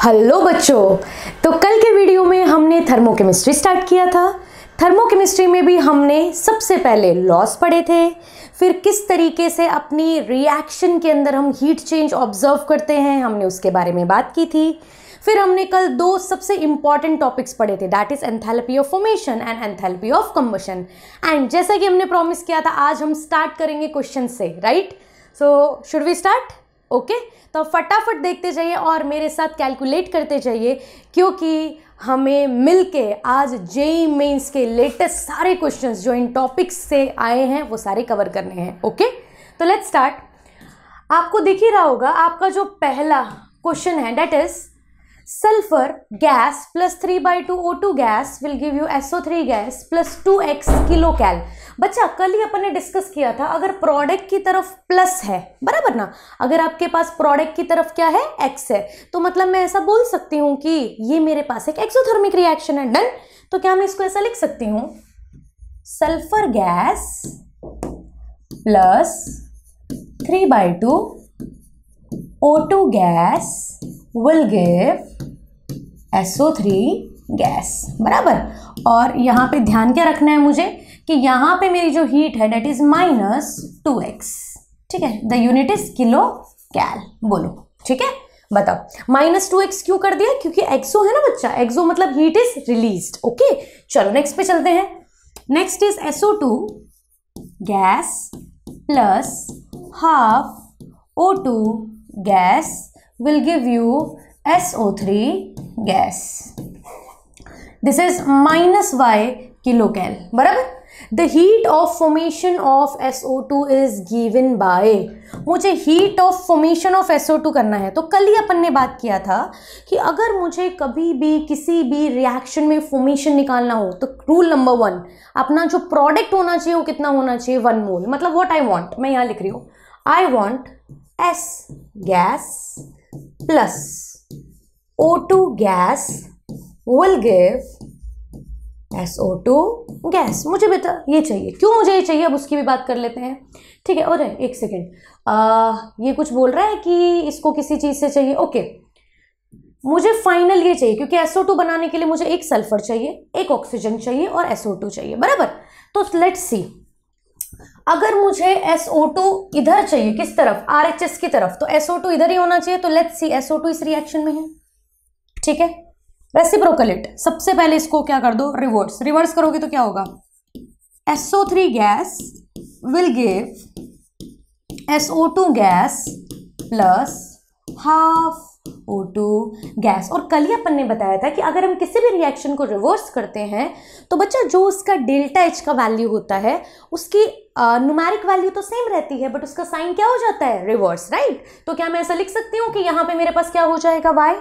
Hello बच्चों, तो कल के वीडियो में हमने थर्मोकेमिस्ट्री स्टार्ट किया था। थर्मोकेमिस्ट्री में भी हमने सबसे पहले लॉस पढ़े थे, फिर किस तरीके से अपनी रिएक्शन के अंदर हम हीट चेंज ऑब्जर्व करते हैं, हमने उसके बारे में बात की थी। फिर हमने कल दो सबसे इंपॉर्टेंट टॉपिक्स पढ़े थे, that is enthalpy of formation and enthalpy of combustion. And जैसा कि हमने प्रॉमिस किया था, आज हम स्टार्ट करेंगे क्वेश्चन से, right? So should we start? Okay, तो फटाफट देखते जाइए और मेरे साथ कैलकुलेट करते जाइए, क्योंकि हमें मिलके आज जेईई मेंस के लेटेस्ट सारे क्वेश्चंस जो इन टॉपिक्स से आए हैं वो सारे कवर करने हैं। ओके, तो लेट्स स्टार्ट। आपको दिख ही रहा होगा, आपका जो पहला क्वेश्चन है that is sulphur gas plus 3/2 O2 gas will give you SO3 gas plus 2x kilo cal. बच्चा, कल ही अपन ने डिस्कस किया था, अगर प्रोडक्ट की तरफ प्लस है, बराबर ना, अगर आपके पास प्रोडक्ट की तरफ क्या है, x है, तो मतलब मैं ऐसा बोल सकती हूँ कि ये मेरे पास एक एक्सोथर्मिक रिएक्शन है। डन। तो क्या मैं इसको ऐसा लिख सकती हूँ, sulphur gas plus 3/2 O2 gas will give SO3 gas, बराबर। और यहाँ पे ध्यान क्या रखना है मुझे कि यहाँ पे मेरी जो हीट है डेट इज -2x, ठीक है, द यूनिट इज किलो कैल। बोलो, ठीक है, बताओ -2x क्यों कर दिया? क्योंकि एक्सो है ना बच्चा, एक्सो मतलब हीट इज रिलीज्ड। ओके, चलो नेक्स्ट पे चलते हैं। Next is SO2 gas plus half O2 gas will give you SO3 gas. This is -y kilocalorie, बराबर। The heat of formation of SO2 is given by, मुझे heat of formation of SO2 करना है। तो कल ही अपन ने बात किया था कि अगर मुझे कभी भी किसी भी रिएक्शन में फॉर्मेशन निकालना हो तो रूल नंबर 1, अपना जो प्रोडक्ट होना चाहिए वो कितना होना चाहिए, 1 मोल। मतलब व्हाट आई वांट, मैं यहाँ लिख रही हूँ, I want S gas plus O2 gas will give SO2 gas. मुझे बेटा ये चाहिए, क्यों मुझे ये चाहिए, अब उसकी भी बात कर लेते हैं, ठीक है। और एक सेकेंड, ये कुछ बोल रहा है कि इसको किसी चीज से चाहिए। ओके, मुझे फाइनल ये चाहिए, क्योंकि SO2 बनाने के लिए मुझे एक सल्फर चाहिए, एक ऑक्सीजन चाहिए और SO2 चाहिए, बराबर। तो लेट्स सी, अगर मुझे SO2 इधर चाहिए, किस तरफ, RHS की तरफ, तो SO2 इधर ही होना चाहिए। तो लेट्स सी, SO2 इस रिएक्शन में है, ठीक है, रेसिप्रोकल। सबसे पहले इसको क्या कर दो, रिवर्स करोगे तो क्या होगा, SO3 gas will give SO2 gas plus half O2 gas. और कल ही अपन ने बताया था कि अगर हम किसी भी रिएक्शन को रिवर्स करते हैं तो बच्चा जो उसका डेल्टा H का वैल्यू होता है उसकी न्यूमेरिक वैल्यू तो सेम रहती है, बट उसका साइन क्या हो जाता है, रिवर्स, राइट। तो क्या मैं ऐसा लिख सकती हूँ कि यहाँ पे मेरे पास क्या हो जाएगा, y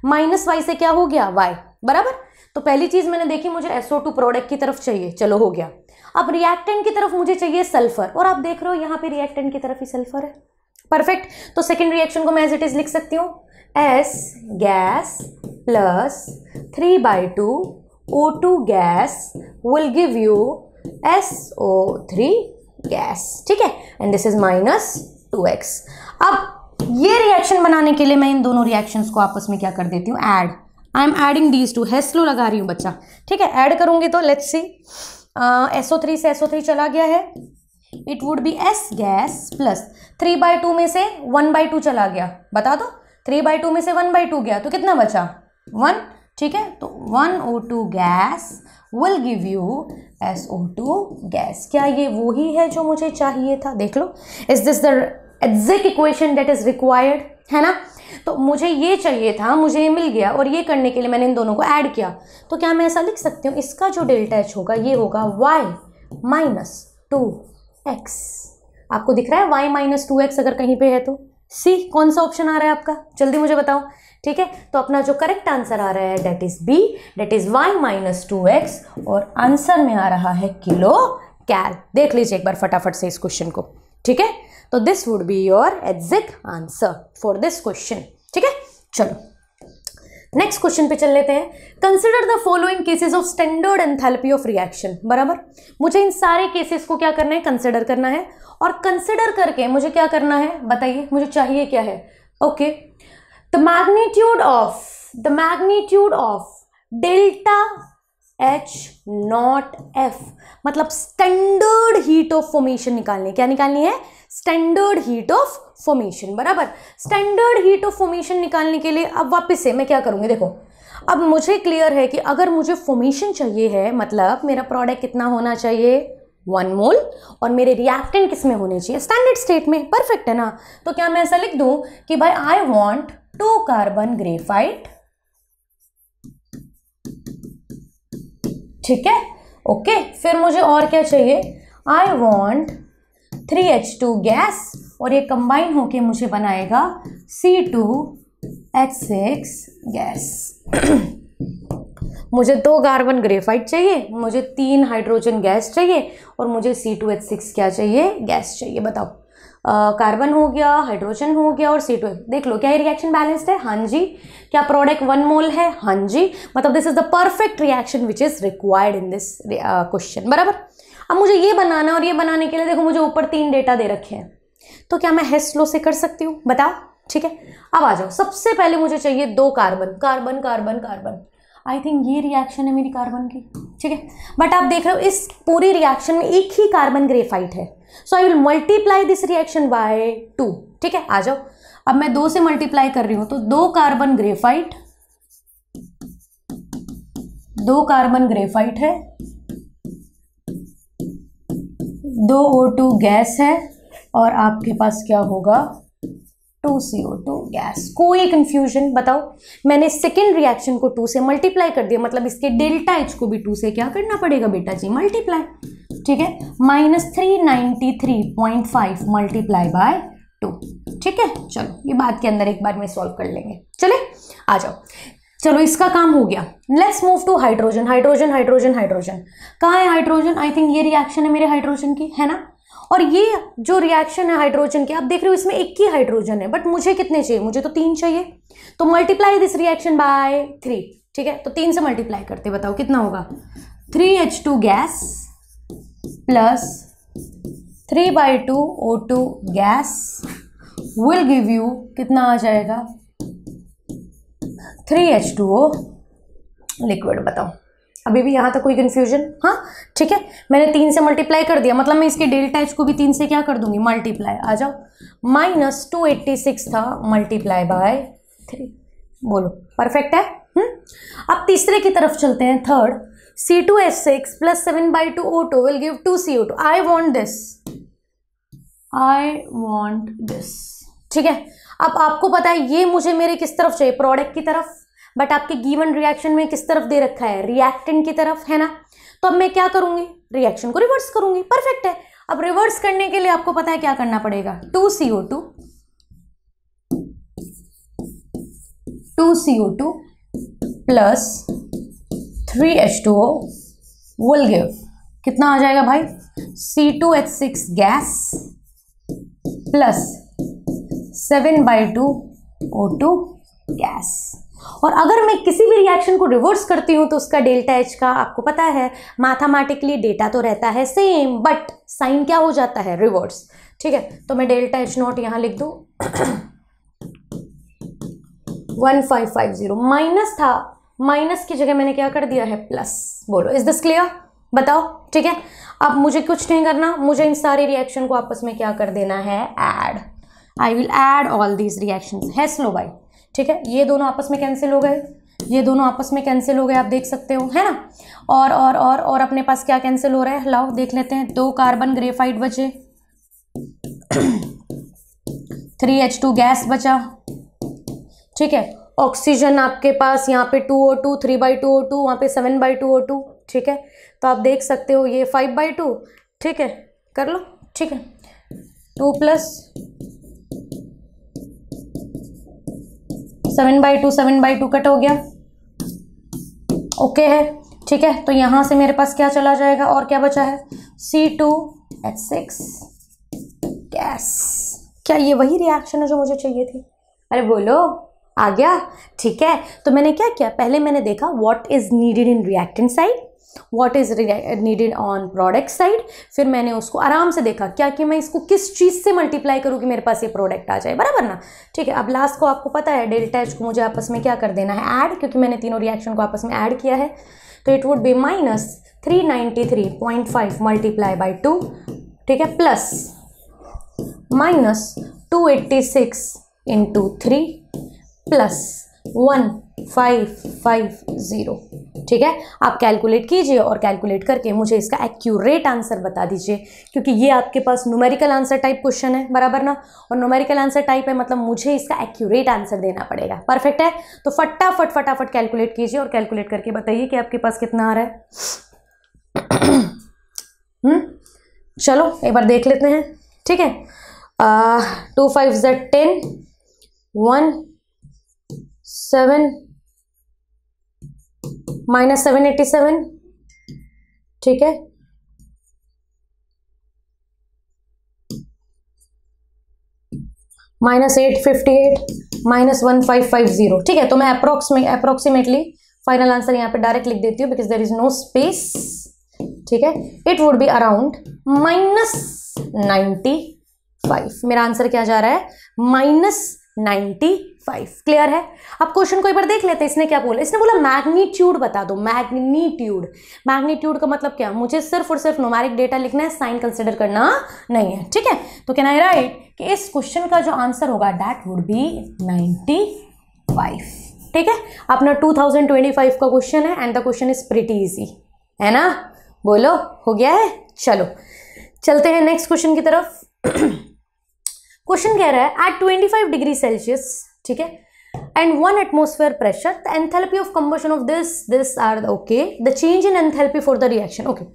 -y से क्या हो गया, y, बराबर। तो पहली चीज मैंने देखी, मुझे SO2 प्रोडक्ट की तरफ चाहिए, चलो हो गया। अब रिएक्टेंट की तरफ मुझे चाहिए सल्फर, और आप देख रहे हो यहाँ पे रिएक्टेंट की तरफ ही सल्फर है, परफेक्ट। तो सेकेंड रिएक्शन को मैं एज इट इज लिख सकती हूँ, S gas plus 3/2 O2 gas will give you SO3 gas, ठीक है, एंड दिस इज -2x। अब ये रिएक्शन बनाने के लिए मैं इन दोनों रिएक्शंस को आपस में क्या कर देती हूँ, add. I am adding these two, Hess law लगा रही हूँ बच्चा, ठीक है। ऐड करूंगी तो लेट्स सी, SO3 से SO3 चला गया है, it would B S gas plus 3/2 में से 1/2 चला गया, बता दो, 3/2 में से 1/2 गया तो कितना बचा, 1, ठीक है। तो 1 O2 gas will give you SO2 gas. क्या ये वो ही है जो मुझे चाहिए था? देख लो, is this the exact equation that is required, है ना। तो मुझे ये चाहिए था, मुझे ये मिल गया, और ये करने के लिए मैंने इन दोनों को ऐड किया। तो क्या मैं ऐसा लिख सकती हूँ, इसका जो डेल्टा H होगा ये होगा y -2x। आपको दिख रहा है y -2x अगर कहीं पे है तो? सी, कौन सा ऑप्शन आ रहा है आपका, जल्दी मुझे बताओ, ठीक है। तो अपना जो करेक्ट आंसर आ रहा है that is B, that is y -2x, और आंसर में आ रहा है किलो कैल। देख लीजिए एक बार फटाफट से इस क्वेश्चन को, ठीक है। तो this would be your exact answer for this question, ठीक है। चलो नेक्स्ट क्वेश्चन पे चल लेते हैं। Consider the following cases of standard enthalpy of reaction, बराबर। मुझे इन सारे केसेस को क्या करना है, कंसिडर करना है, और कंसिडर करके मुझे क्या करना है बताइए, मुझे चाहिए क्या है। Okay, the magnitude of the magnitude of delta H not F, मतलब स्टैंडर्ड हीट ऑफ फॉर्मेशन निकालनी है। क्या निकालनी है? स्टैंडर्ड हीट ऑफ फॉर्मेशन, बराबर। स्टैंडर्ड हीट ऑफ फॉर्मेशन निकालने के लिए अब वापस से मैं क्या करूँगी, देखो अब मुझे क्लियर है कि अगर मुझे फॉर्मेशन चाहिए है, मतलब मेरा प्रोडक्ट कितना होना चाहिए, 1 मोल, और मेरे रिएक्टेंट किस में होने चाहिए, स्टैंडर्ड स्टेट में। परफेक्ट है ना? तो क्या मैं ऐसा लिख दूं कि भाई आई वांट 2 कार्बन ग्रेफाइट, ठीक है, ओके। फिर मुझे और क्या चाहिए, आई वांट 3H2 गैस, और ये कंबाइन होके मुझे बनाएगा C2H6 गैस। मुझे 2 कार्बन ग्रेफाइट चाहिए, मुझे 3 हाइड्रोजन गैस चाहिए, और मुझे C2H6 क्या चाहिए, गैस चाहिए। बताओ, कार्बन हो गया, हाइड्रोजन हो गया, और C2। देख लो क्या ये रिएक्शन बैलेंस्ड है? हाँ जी। क्या प्रोडक्ट 1 मोल है? हाँ जी। मतलब this is the perfect reaction which is required in this question, बराबर। अब मुझे ये बनाना, और ये बनाने के लिए देखो मुझे ऊपर 3 डेटा दे रखे हैं, तो क्या मैं हेस लॉ से कर सकती हूँ? बताओ, ठीक है। अब आ जाओ, सबसे पहले मुझे चाहिए 2 कार्बन, कार्बन कार्बन कार्बन। आई थिंक ये रिएक्शन है मेरी कार्बन की, ठीक है। बट आप देख रहे हो इस पूरी रिएक्शन में एक ही कार्बन ग्रेफाइट है, so I will multiply this reaction by 2, ठीक है। आ जाओ, अब मैं 2 से मल्टीप्लाई कर रही हूं, तो 2 कार्बन ग्रेफाइट, 2 कार्बन ग्रेफाइट है, 2 O2 गैस है, और आपके पास क्या होगा, 2 CO2 गैस। कोई कंफ्यूजन? बताओ, मैंने सेकेंड रिएक्शन को 2 से मल्टीप्लाई कर दिया, मतलब इसके डेल्टा H को भी 2 से क्या करना पड़ेगा बेटा जी, मल्टीप्लाई, ठीक है। -393.5 मल्टीप्लाई बाय 2, ठीक है। चलो ये बात के अंदर एक बार में सॉल्व कर लेंगे, चले आ जाओ। चलो इसका काम हो गया। Let's move to hydrogen. Hydrogen hydrogen hydrogen, कहाँ है हाइड्रोजन? आई थिंक ये रिएक्शन है मेरे हाइड्रोजन की, है ना। और ये जो रिएक्शन है हाइड्रोजन की, आप देख रहे हो इसमें एक ही हाइड्रोजन है, बट मुझे कितने चाहिए? मुझे तो 3 चाहिए। तो मल्टीप्लाई दिस रिएक्शन बाय 3, ठीक है। तो 3 से मल्टीप्लाई करते, बताओ कितना होगा, 3H2 gas plus 3/2 O2 gas will give you कितना आ जाएगा, 3H2O लिक्विड। बताओ, अभी भी यहाँ तक कोई कंफ्यूजन? हाँ, ठीक है। मैंने 3 से मल्टीप्लाई कर दिया, मतलब मैं इसके डेल्टा H को भी 3 से क्या कर दूंगी, मल्टीप्लाई। आ जाओ, -286 था मल्टीप्लाई बाय 3, बोलो परफेक्ट है। अब तीसरे की तरफ चलते हैं, third. C2H6 plus 7/2 O2 will give 2 CO2। I want this, I want this, ठीक है। अब आपको पता है ये मुझे मेरे किस तरफ चाहिए, प्रोडक्ट की तरफ, बट आपके गिवन रिएक्शन में किस तरफ दे रखा है, रिएक्टेंट की तरफ, है ना। तो अब मैं क्या करूंगी, रिएक्शन को रिवर्स करूंगी। परफेक्ट है। अब रिवर्स करने के लिए आपको पता है क्या करना पड़ेगा, 2 CO2 plus 3H2O will give कितना आ जाएगा भाई, C2H6 gas plus 7/2 O2 gas. और अगर मैं किसी भी रिएक्शन को रिवर्स करती हूं तो उसका डेल्टा H का आपको पता है, मैथमेटिकली डेटा तो रहता है सेम, बट साइन क्या हो जाता है, रिवर्स, ठीक है। तो मैं डेल्टा H नॉट यहां लिख दूं 1550, माइनस था, माइनस की जगह मैंने क्या कर दिया है, प्लस। बोलो, इज दिस क्लियर? बताओ, ठीक है। अब मुझे कुछ नहीं करना, मुझे इन सारे रिएक्शन को आपस में क्या कर देना है, add. I will add all these reactions. Hess law भाई, ठीक है। ये दोनों आपस में कैंसिल हो गए, ये दोनों आपस में कैंसिल हो गए, आप देख सकते हो, है ना। और अपने पास क्या कैंसिल हो रहा है, लाओ देख लेते हैं। 2 कार्बन ग्रेफाइट बचे, 3H2 गैस बचा, ठीक है। ऑक्सीजन आपके पास यहाँ पे 2O2, 3/2 O2, वहाँ पे 7/2 O2, ठीक है। तो आप देख सकते हो ये 5/2, ठीक है, कर लो, ठीक है। 2 प्लस 7/2 कट हो गया, ओके है, ठीक है। तो यहां से मेरे पास क्या चला जाएगा, और क्या बचा है, C2H6 गैस। क्या ये वही रिएक्शन है जो मुझे चाहिए थी? अरे बोलो, आ गया, ठीक है। तो मैंने क्या किया, पहले मैंने देखा what is needed in reactant side, what is needed on product side, फिर मैंने उसको आराम से देखा क्या कि मैं इसको किस चीज़ से मल्टीप्लाई करूँ कि मेरे पास ये प्रोडक्ट आ जाए, बराबर ना। ठीक है, अब लास्ट को आपको पता है डेल्टा एच को मुझे आपस में क्या कर देना है, ऐड, क्योंकि मैंने तीनों रिएक्शन को आपस में ऐड किया है। तो it would B -393.5 multiply by 2, ठीक है, प्लस -286 इंटू 3 प्लस 1550। ठीक है, आप कैलकुलेट कीजिए और कैलकुलेट करके मुझे इसका एक्यूरेट आंसर बता दीजिए, क्योंकि ये आपके पास न्यूमेरिकल आंसर टाइप क्वेश्चन है, बराबर ना, और न्यूमेरिकल आंसर टाइप है मतलब मुझे इसका एक्यूरेट आंसर देना पड़ेगा। परफेक्ट है, तो फटाफट कैलकुलेट कीजिए और कैलकुलेट करके बताइए कि आपके पास कितना आ रहा है। चलो एक बार देख लेते हैं। ठीक है, 2 5 Z 10, 1 7 -787, ठीक है, -858 -1550। ठीक है, तो मैं अप्रोक्सीमेटली फाइनल आंसर यहाँ पे डायरेक्ट लिख देती हूँ because there is no space. ठीक है, इट वुड बी अराउंड -95। मेरा आंसर क्या जा रहा है, -95। क्लियर है। अब क्वेश्चन को एक बार देख लेते हैं, इसने क्या बोला, इसने बोला मैग्नीट्यूड बता दो। मैग्नीट्यूड का मतलब क्या, मुझे सिर्फ और सिर्फ न्यूमेरिक डेटा लिखना है, साइन कंसिडर करना नहीं है। ठीक है, तो कैन आई राइट कि इस क्वेश्चन का जो आंसर होगा दैट वुड बी 95। ठीक है, अपना 2025 का क्वेश्चन है and the question is pretty easy, है ना, बोलो हो गया है। चलो चलते हैं नेक्स्ट क्वेश्चन की तरफ। क्वेश्चन कह रहा है एट 25 डिग्री सेल्सियस, ठीक है, and 1 atmosphere pressure, the enthalpy of combustion of this are okay, the change in enthalpy for the reaction. Okay,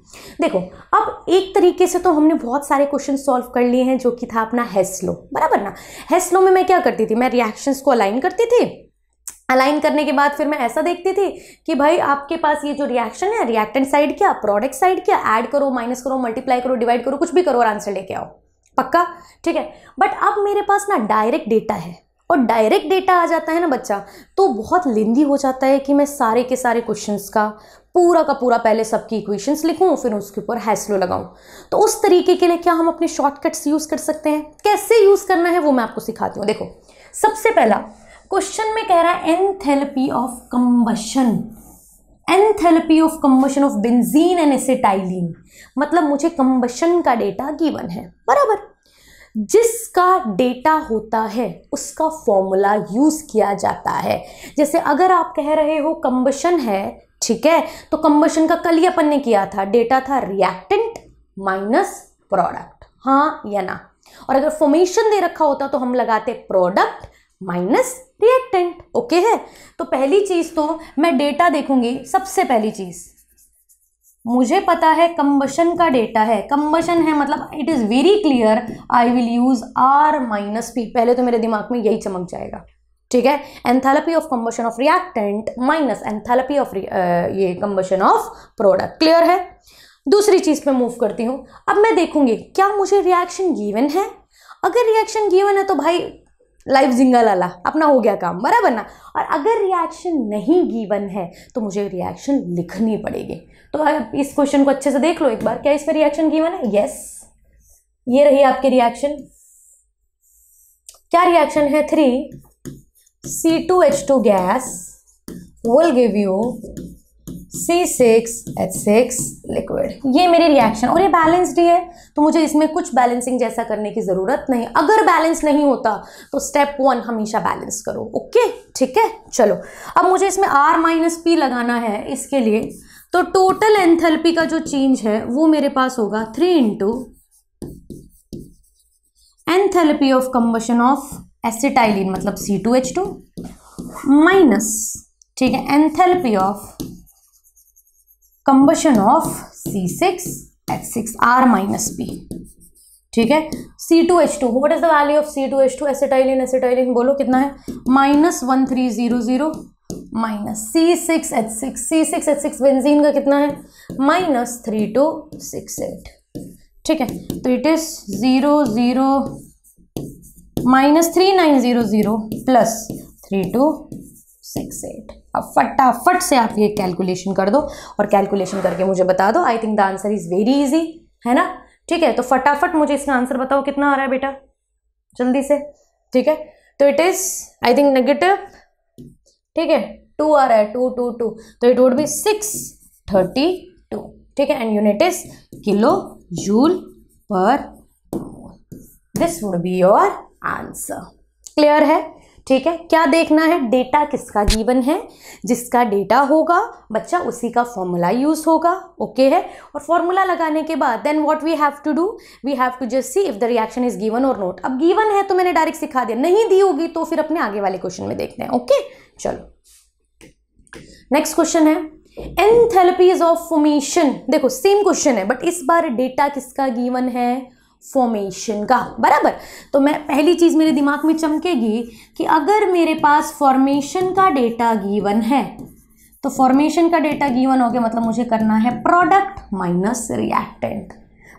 देखो अब एक तरीके से तो हमने बहुत सारे क्वेश्चन सॉल्व कर लिए हैं, जो कि था अपना हेस लॉ, बराबर ना। हेस लॉ में मैं क्या करती थी, मैं रिएक्शंस को अलाइन करती थी, अलाइन करने के बाद फिर मैं ऐसा देखती थी कि भाई आपके पास ये जो रिएक्शन है, रिएक्टेंट साइड क्या, प्रोडक्ट साइड क्या, ऐड करो, माइनस करो, मल्टीप्लाई करो, डिवाइड करो, कुछ भी करो और आंसर लेके आओ, पक्का। ठीक है, बट अब मेरे पास ना डायरेक्ट डेटा है, और डायरेक्ट डेटा आ जाता है ना बच्चा, तो बहुत लेंदी हो जाता है कि मैं सारे के सारे क्वेश्चंस का पूरा पहले सबकी इक्वेशंस लिखूं, फिर उसके ऊपर हैश लॉ लगाऊं। तो उस तरीके के लिए क्या हम अपने शॉर्टकट्स यूज कर सकते हैं, कैसे यूज करना है वो मैं आपको सिखाती हूँ। देखो सबसे पहला क्वेश्चन में कह रहा है enthalpy of combustion, enthalpy of combustion of benzene and acetylene, मतलब मुझे कंबशन का डेटा गिवन है, बराबर। जिसका डेटा होता है उसका फॉर्मूला यूज किया जाता है। जैसे अगर आप कह रहे हो कंबशन है, ठीक है, तो कंबशन का कल ही अपन ने किया था, डेटा था रिएक्टेंट माइनस प्रोडक्ट, हाँ या ना। और अगर फॉर्मेशन दे रखा होता तो हम लगाते प्रोडक्ट माइनस रिएक्टेंट, ओके है। तो पहली चीज तो मैं डेटा देखूंगी, सबसे पहली चीज मुझे पता है कंबशन का डेटा है, कंबशन है मतलब it is very clear, I will use R minus P, पहले तो मेरे दिमाग में यही चमक जाएगा, ठीक है। Enthalpy of combustion of reactant minus enthalpy of ये कंबशन ऑफ प्रोडक्ट, क्लियर है। दूसरी चीज पे मूव करती हूँ, अब मैं देखूंगी क्या मुझे रिएक्शन गिवन है। अगर रिएक्शन गिवन है तो भाई लाइफ जिंगा लाला, अपना हो गया काम, बराबर ना। और अगर रिएक्शन नहीं गिवन है तो मुझे रिएक्शन लिखनी पड़ेगी। तो इस क्वेश्चन को अच्छे से देख लो एक बार, क्या इसमें रिएक्शन गिवन है, यस, ये रही आपकी रिएक्शन। क्या रिएक्शन है, 3C2H2 gas will give you C6H6 liquid, ये मेरी रिएक्शन, और ये बैलेंस्ड ही है, तो मुझे इसमें कुछ बैलेंसिंग जैसा करने की जरूरत नहीं। अगर बैलेंस नहीं होता तो स्टेप 1 हमेशा बैलेंस करो, ओके, ठीक है। चलो अब मुझे इसमें R माइनस P लगाना है, इसके लिए तो टोटल एंथैल्पी का जो चेंज है वो मेरे पास होगा 3 into enthalpy of combustion of acetylene मतलब C2H2 माइनस, ठीक है, enthalpy of combustion of C6H6 R minus P, ठीक है। C2H2, what is the value of C2H2, acetylene, acetylene बोलो कितना है, -1300 माइनस C6H6 बेंजीन का कितना है, -3268, ठीक है। तो इट इज 3900 प्लस 3268 668। अब फटाफट से आप ये कैलकुलेशन कर दो और कैलकुलेशन करके मुझे बता दो। I think the answer is very easy, है ना? ठीक है, तो फटाफट मुझे इसका आंसर बताओ कितना आ रहा है बेटा, जल्दी से। ठीक है, तो it is I think negative, ठीक है, 2 आ रहा है, 2 2 2, तो इट वुड बी 632। ठीक है, and unit is kilo joule per mole. This would be your answer. Clear है? ठीक है, क्या देखना है, डेटा किसका गिवन है, जिसका डेटा होगा बच्चा उसी का फॉर्मूला यूज होगा। ओके है, और फॉर्मूला लगाने के बाद then what we have to do, we have to just see if the reaction is given और नॉट। अब गिवन है तो मैंने डायरेक्ट सिखा दिया, नहीं दी होगी तो फिर अपने आगे वाले क्वेश्चन में देखते हैं। ओके, चलो नेक्स्ट क्वेश्चन है एंथैल्पीज ऑफ फॉर्मेशन। देखो सेम क्वेश्चन है बट इस बार डेटा किसका गिवन है, फॉर्मेशन का, बराबर। तो मैं पहली चीज मेरे दिमाग में चमकेगी कि अगर मेरे पास फॉर्मेशन का डेटा गिवन है तो फॉर्मेशन का डेटा गिवन हो गया, मतलब मुझे करना है प्रोडक्ट माइनस रिएक्टेंट।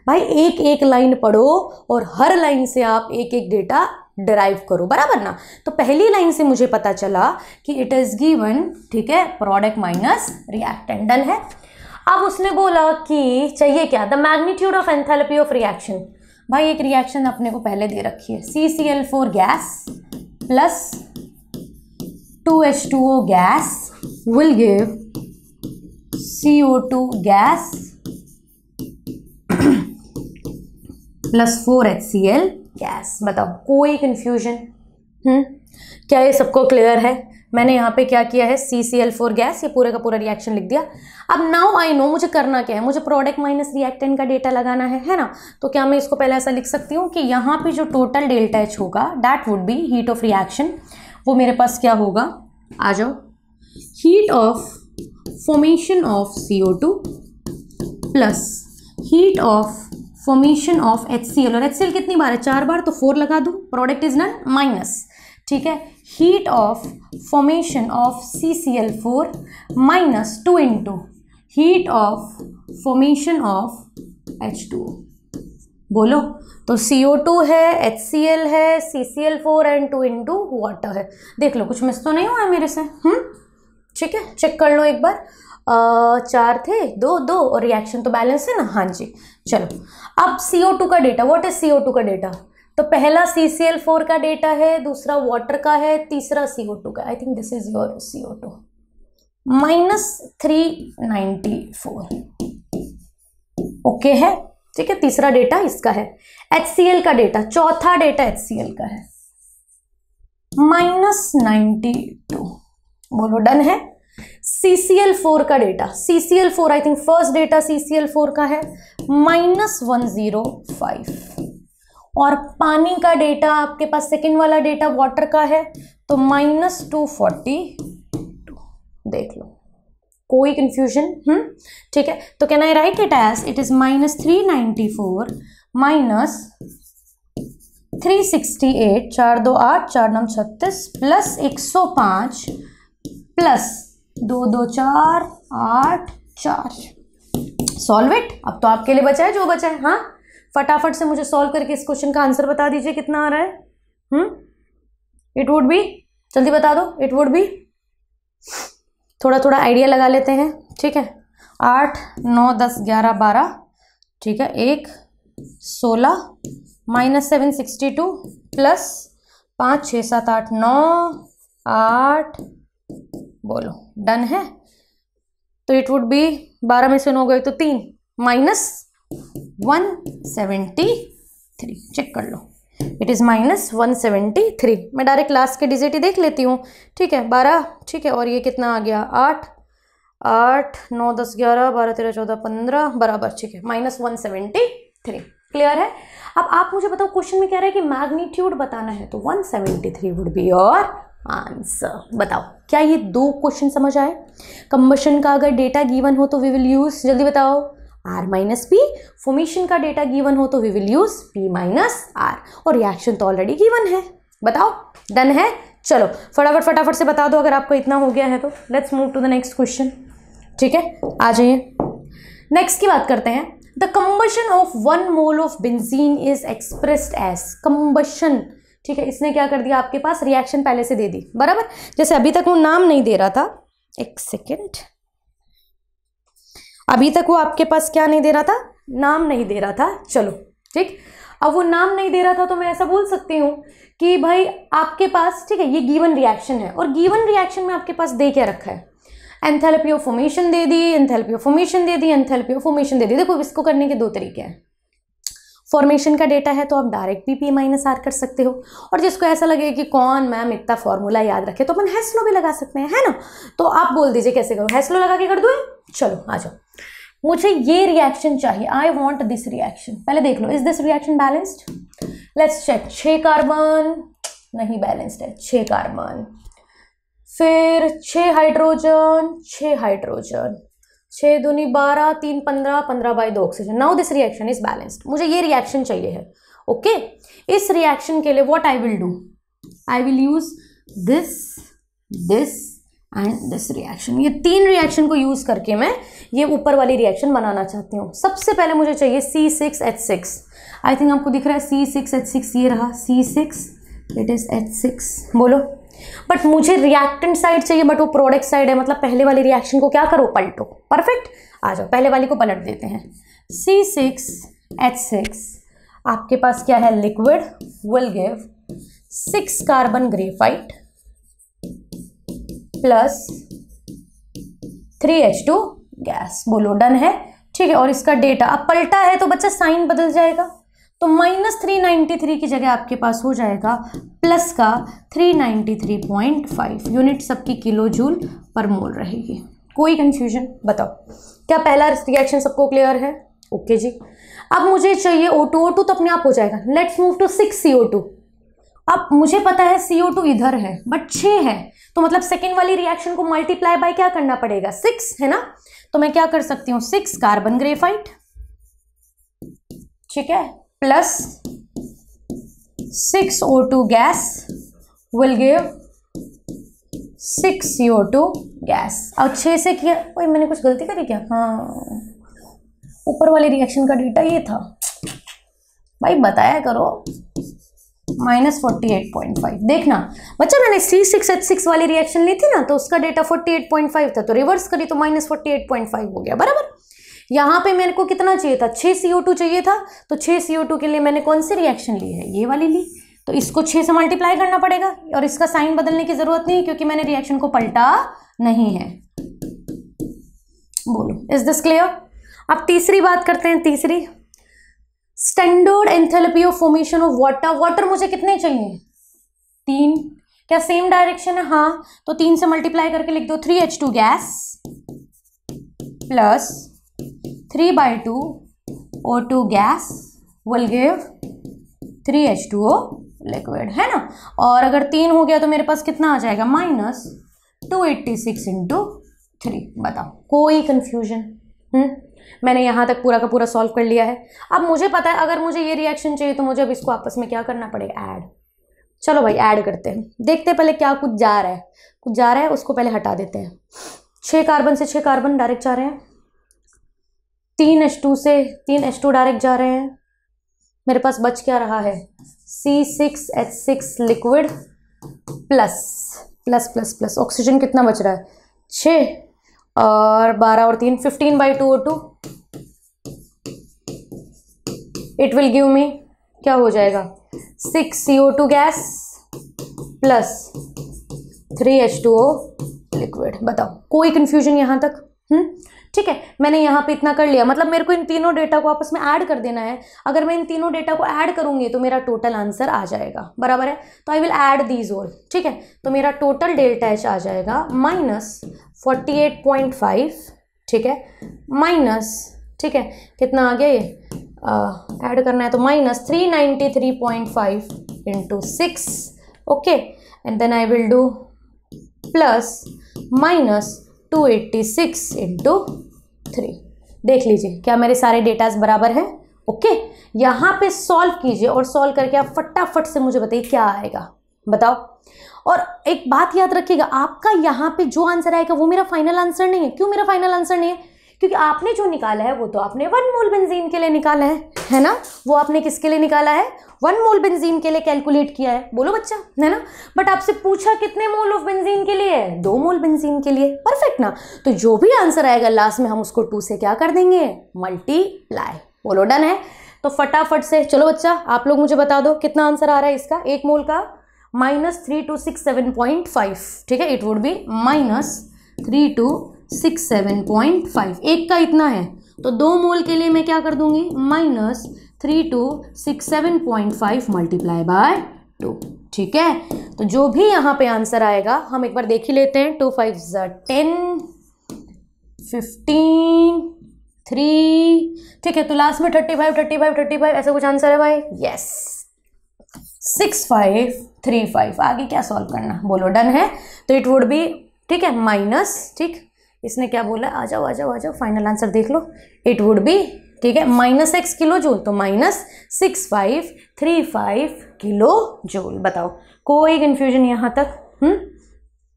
भाई एक एक लाइन पढ़ो और हर लाइन से आप एक एक डेटा डिराइव करो, बराबर ना। तो पहली लाइन से मुझे पता चला कि इट इज गिवन, ठीक है, प्रोडक्ट माइनस रिएक्टेंट। डन है। अब उसने बोला कि चाहिए क्या, the magnitude of enthalpy of reaction. भाई एक रिएक्शन अपने को पहले दे रखी है, CCl4 gas plus 2H2O gas will give CO2 gas plus 4HCl gas. बताओ कोई कंफ्यूजन? क्या ये सबको क्लियर है? मैंने यहाँ पे क्या किया है, CCl4 गैस, ये पूरे का पूरा रिएक्शन लिख दिया। अब नाउ आई नो मुझे करना क्या है, मुझे प्रोडक्ट माइनस रिएक्टेंट का डेटा लगाना है ना। तो क्या मैं इसको पहले ऐसा लिख सकती हूँ कि यहाँ पे जो टोटल डेल्टा H होगा that would B heat of reaction, वो मेरे पास क्या होगा, आ जाओ, heat of formation of CO2 plus heat of formation of HCl। और HCl कितनी बार है, 4 बार, तो 4 लगा दूँ, प्रोडक्ट इज नन, माइनस, ठीक है, heat of formation of CCl4 minus 2 into heat of formation of H2O। बोलो, तो CO2 है, HCl है, CCl4 एंड 2 इंटू वाटर है। देख लो कुछ मिस तो नहीं हुआ है मेरे से। ठीक है, चेक कर लो एक बार। 4 थे, 2 2 और रिएक्शन तो बैलेंस है ना। हाँ जी, चलो अब CO2 का डेटा, व्हाट इज CO2 का डेटा, तो पहला CCl4 का डेटा है, दूसरा वाटर का है, तीसरा CO2 का। आई think this is your CO2 -394। Okay है, ठीक है, तीसरा डेटा इसका है। HCl का डेटा, चौथा डेटा HCl का है -92। बोलो डन है। CCl4 का data, CCl4 I think first data CCl4 का है -105। और पानी का डेटा आपके पास सेकंड वाला डेटा वाटर का है तो -242। देख लो कोई कंफ्यूजन? ठीक है, तो can I write it as it is -394 -368, 4 2 8, 4 9 36 plus 105 plus 2 2 4 8 4। Solve it. अब तो आपके लिए बचा है जो बचा है। हाँ, फटाफट से मुझे सॉल्व करके इस क्वेश्चन का आंसर बता दीजिए कितना आ रहा है। इट वुड बी, जल्दी बता दो, इट वुड बी, थोड़ा थोड़ा आइडिया लगा लेते हैं। ठीक है, 8 9 10 11 12, ठीक है, 1 16 -762 प्लस 5 6 7 8 9 8। बोलो डन है। तो इट वुड बी 12 में से 9 गए तो 3 -173। चेक कर लो, इट इज -173। मैं डायरेक्ट लास्ट के डिजिट ही देख लेती हूँ। ठीक है, 12, ठीक है, और ये कितना आ गया, 8 8 9 10 11 12 13 14 15 बराबर, ठीक है, -173। क्लियर है। अब आप मुझे बताओ, क्वेश्चन में कह रहा है कि मैग्नीट्यूड बताना है, तो 173 वुड बी योर आंसर। बताओ क्या ये 2 क्वेश्चन समझ आए? कंबशन का अगर डेटा गिवन हो तो वी विल यूज, जल्दी बताओ, R माइनस पी। फॉर्मेशन का डेटा गिवन हो तो we will use P minus R। और रिएक्शन तो ऑलरेडी गिवन है। बताओ डन है। चलो फटाफट से बता दो अगर आपको इतना हो गया है तो। Let's move to the next question. ठीक है, आ जाइए, नेक्स्ट की बात करते हैं। The combustion of 1 mole of benzene is expressed as, combustion, ठीक है, इसने क्या कर दिया, आपके पास रिएक्शन पहले से दे दी, बराबर। जैसे अभी तक वो नाम नहीं दे रहा था, एक सेकेंड, अभी तक वो आपके पास क्या नहीं दे रहा था, नाम नहीं दे रहा था, चलो ठीक। अब वो नाम नहीं दे रहा था तो मैं ऐसा बोल सकती हूँ कि भाई आपके पास, ठीक है, ये गिवन रिएक्शन है, और गिवन रिएक्शन में आपके पास दे क्या रखा है, एंथैल्पी ऑफ फॉर्मेशन दे दी, एंथैल्पी ऑफ फॉर्मेशन दे दी, एंथैल्पी ऑफ फॉर्मेशन दे दी। देखो इसको करने के दो तरीके हैं, फॉर्मेशन का डेटा है तो आप डायरेक्ट भी पी माइनस आर कर सकते हो, और जिसको ऐसा लगे कि कौन मैम इतना फॉर्मूला याद रखे तो अपन हेस्लो भी लगा सकते हैं, है ना। तो आप बोल दीजिए कैसे करो, हेस्लो लगा के कर दो। चलो आ जाओ, मुझे ये रिएक्शन चाहिए, आई वॉन्ट दिस रिएक्शन। पहले देख लो, is this reaction balanced, let's check. 6 carbon नहीं बैलेंस्ड है, 6 कार्बन, फिर 6 हाइड्रोजन, 6 हाइड्रोजन, 6 दूनी 12, 3 15, 15 by 2 oxygen. Now this reaction is balanced, मुझे ये रिएक्शन चाहिए है, ओके। इस रिएक्शन के लिए what I will do, I will use this, this and this reaction. ये 3 रिएक्शन को यूज करके मैं ये ऊपर वाली रिएक्शन बनाना चाहती हूँ। सबसे पहले मुझे चाहिए C6H6, आई थिंक आपको दिख रहा है C6H6, ये रहा C6, इट इज H6, बोलो। बट मुझे रिएक्टेंट साइड चाहिए, बट वो प्रोडक्ट साइड है, मतलब पहले वाली रिएक्शन को क्या करो, पलटो। परफेक्ट, आ जाओ पहले वाली को पलट देते हैं। C6H6 आपके पास क्या है, liquid, will give 6 carbon graphite plus 3H2 gas. बोलो डन है, ठीक है। और इसका डेटा अब पलटा है तो बच्चा साइन बदल जाएगा, तो -393 की जगह आपके पास हो जाएगा प्लस का 393.5 यूनिट, सबकी किलो जूल पर मोल रहेगी। कोई कंफ्यूजन बताओ, क्या पहला रिएक्शन सबको क्लियर है? ओके जी। अब मुझे चाहिए O2, O2 तो अपने आप हो जाएगा। Let's move to 6 CO2। अब मुझे पता है CO2 इधर है बट 6 है, तो मतलब सेकेंड वाली रिएक्शन को मल्टीप्लाई बाय क्या करना पड़ेगा, 6, है ना। तो मैं क्या कर सकती हूँ, 6 कार्बन ग्रेफाइट, ठीक है, plus 6 O2 gas will give 6 CO2 gas. अब 6 से किया, ओए मैंने कुछ गलती करी क्या? हाँ, ऊपर वाली रिएक्शन का डेटा ये था भाई, बताया करो। -48.5। देखना बच्चा, मैंने C6H6 वाली रिएक्शन ली थी ना, तो उसका डेटा 48.5 था, तो रिवर्स करी तो -48.5 हो गया, बराबर। यहाँ पे मेरे को कितना चाहिए था, 6 CO2 चाहिए था, तो 6 CO2 के लिए मैंने कौन सी रिएक्शन ली है, ये वाली ली, तो इसको 6 से मल्टीप्लाई करना पड़ेगा, और इसका साइन बदलने की जरूरत नहीं क्योंकि मैंने रिएक्शन को पलटा नहीं है। बोलो, इज दिस क्लियर? अब तीसरी बात करते हैं, तीसरी, standard enthalpy of formation of water. Water मुझे कितने चाहिए, 3। क्या सेम डायरेक्शन है? हाँ, तो 3 से मल्टीप्लाई करके लिख दो, 3H2 gas plus 3/2 O2 gas will give 3H2O liquid, है ना। और अगर 3 हो गया तो मेरे पास कितना आ जाएगा, -286 × 3। बताओ, कोई कंफ्यूजन? मैंने यहाँ तक पूरा का पूरा सॉल्व कर लिया है। अब मुझे पता है अगर मुझे ये रिएक्शन चाहिए तो मुझे अब इसको आपस में क्या करना पड़ेगा, ऐड। चलो भाई ऐड करते हैं, देखते हैं पहले क्या कुछ जा रहा है, कुछ जा रहा है उसको पहले हटा देते हैं। 6 कार्बन से 6 कार्बन डायरेक्ट जा रहे हैं, 3H2 से 3H2 डायरेक्ट जा रहे हैं। मेरे पास बच क्या रहा है, C6H6 liquid plus plus plus plus oxygen कितना बच रहा है, 6 और 12 और 3 15/2 O2। It will give me, क्या हो जाएगा, 6 CO2 gas plus 3H2O liquid. बताओ, कोई कंफ्यूजन यहाँ तक? ठीक है, मैंने यहाँ पे इतना कर लिया, मतलब मेरे को इन तीनों डेटा को आपस में ऐड कर देना है। अगर मैं इन तीनों डेटा को ऐड करूंगी तो मेरा टोटल आंसर आ जाएगा, बराबर है। तो आई विल ऐड दीज ऑल, ठीक है। तो मेरा टोटल डेल्टा H आ जाएगा -48.5, ठीक है, माइनस, ठीक है, कितना आ गया ये, ऐड करना है तो -393.5 × 6, okay, and then I will do plus -286 × 3। देख लीजिए क्या मेरे सारे डेटास बराबर हैं, ओके। यहाँ पे सॉल्व कीजिए और सॉल्व करके आप फटाफट से मुझे बताइए क्या आएगा, बताओ। और एक बात याद रखिएगा, आपका यहाँ पे जो आंसर आएगा वो मेरा फाइनल आंसर नहीं है। क्यों मेरा फाइनल आंसर नहीं है? क्योंकि आपने जो निकाला है वो तो आपने 1 मोल बेंजीन के लिए निकाला है ना, वो आपने किसके लिए निकाला है, 1 मोल बेंजीन के लिए कैलकुलेट किया है, बोलो बच्चा, है ना। बट आपसे पूछा कितने मोल ऑफ बेंजीन के लिए है, 2 मोल बेंजीन के लिए, परफेक्ट ना। तो जो भी आंसर आएगा लास्ट में हम उसको 2 से क्या कर देंगे, मल्टीप्लाई, बोलो डन है। तो फटाफट से चलो बच्चा आप लोग मुझे बता दो कितना आंसर आ रहा है इसका, 1 मोल का -3267.5, ठीक है, इट वुड बी -3267.5, एक का इतना है तो 2 मोल के लिए मैं क्या कर दूंगी, -3267.5 मल्टीप्लाई बाय 2, ठीक है। तो जो भी यहाँ पे आंसर आएगा हम एक बार देख ही लेते हैं, 2 5 10 15 3, ठीक है। तो लास्ट में 35 ऐसा कुछ आंसर है भाई, यस 6535, आगे क्या सॉल्व करना, बोलो डन है। तो इट वुड बी, ठीक है, माइनस, ठीक, इसने क्या बोला, आ जाओ आ जाओ आ जाओ, फाइनल आंसर देख लो, इट वुड बी, ठीक है, -x किलो जूल, तो -6535 किलो जूल। बताओ कोई कंफ्यूजन यहाँ तक,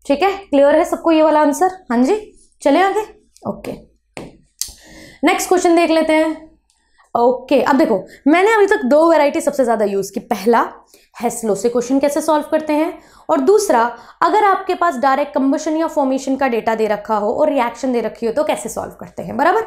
ठीक है, क्लियर है सबको ये वाला आंसर, हाँ जी, चले आगे, ओके। नेक्स्ट क्वेश्चन देख लेते हैं। ओके अब देखो मैंने अभी तक 2 वैरायटी सबसे ज्यादा यूज की, पहला हेस्लो से क्वेश्चन कैसे सॉल्व करते हैं, और दूसरा अगर आपके पास डायरेक्ट कंबशन या फॉर्मेशन का डेटा दे रखा हो और रिएक्शन दे रखी हो तो कैसे सॉल्व करते हैं, बराबर।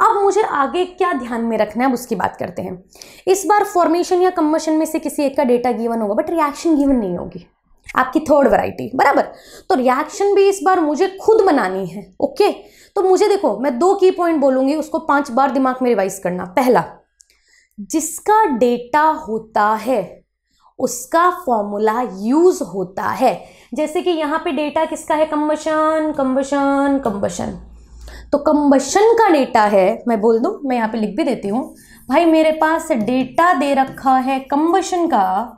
अब मुझे आगे क्या ध्यान में रखना है अब उसकी बात करते हैं। इस बार फॉर्मेशन या कंबशन में से किसी एक का डेटा गिवन होगा बट रिएक्शन गिवन नहीं होगी, आपकी थर्ड वैरायटी, बराबर। तो रिएक्शन भी इस बार मुझे खुद बनानी है, ओके। तो मुझे देखो मैं 2 की पॉइंट बोलूंगी, उसको 5 बार दिमाग में रिवाइज करना। पहला, जिसका डेटा होता है उसका फॉर्मूला यूज होता है, जैसे कि यहां पे डेटा किसका है, कंबशन कंबशन कंबशन। तो कंबशन का डेटा है, मैं बोल दूं, मैं यहां पे लिख भी देती हूं भाई, मेरे पास डेटा दे रखा है कंबशन का,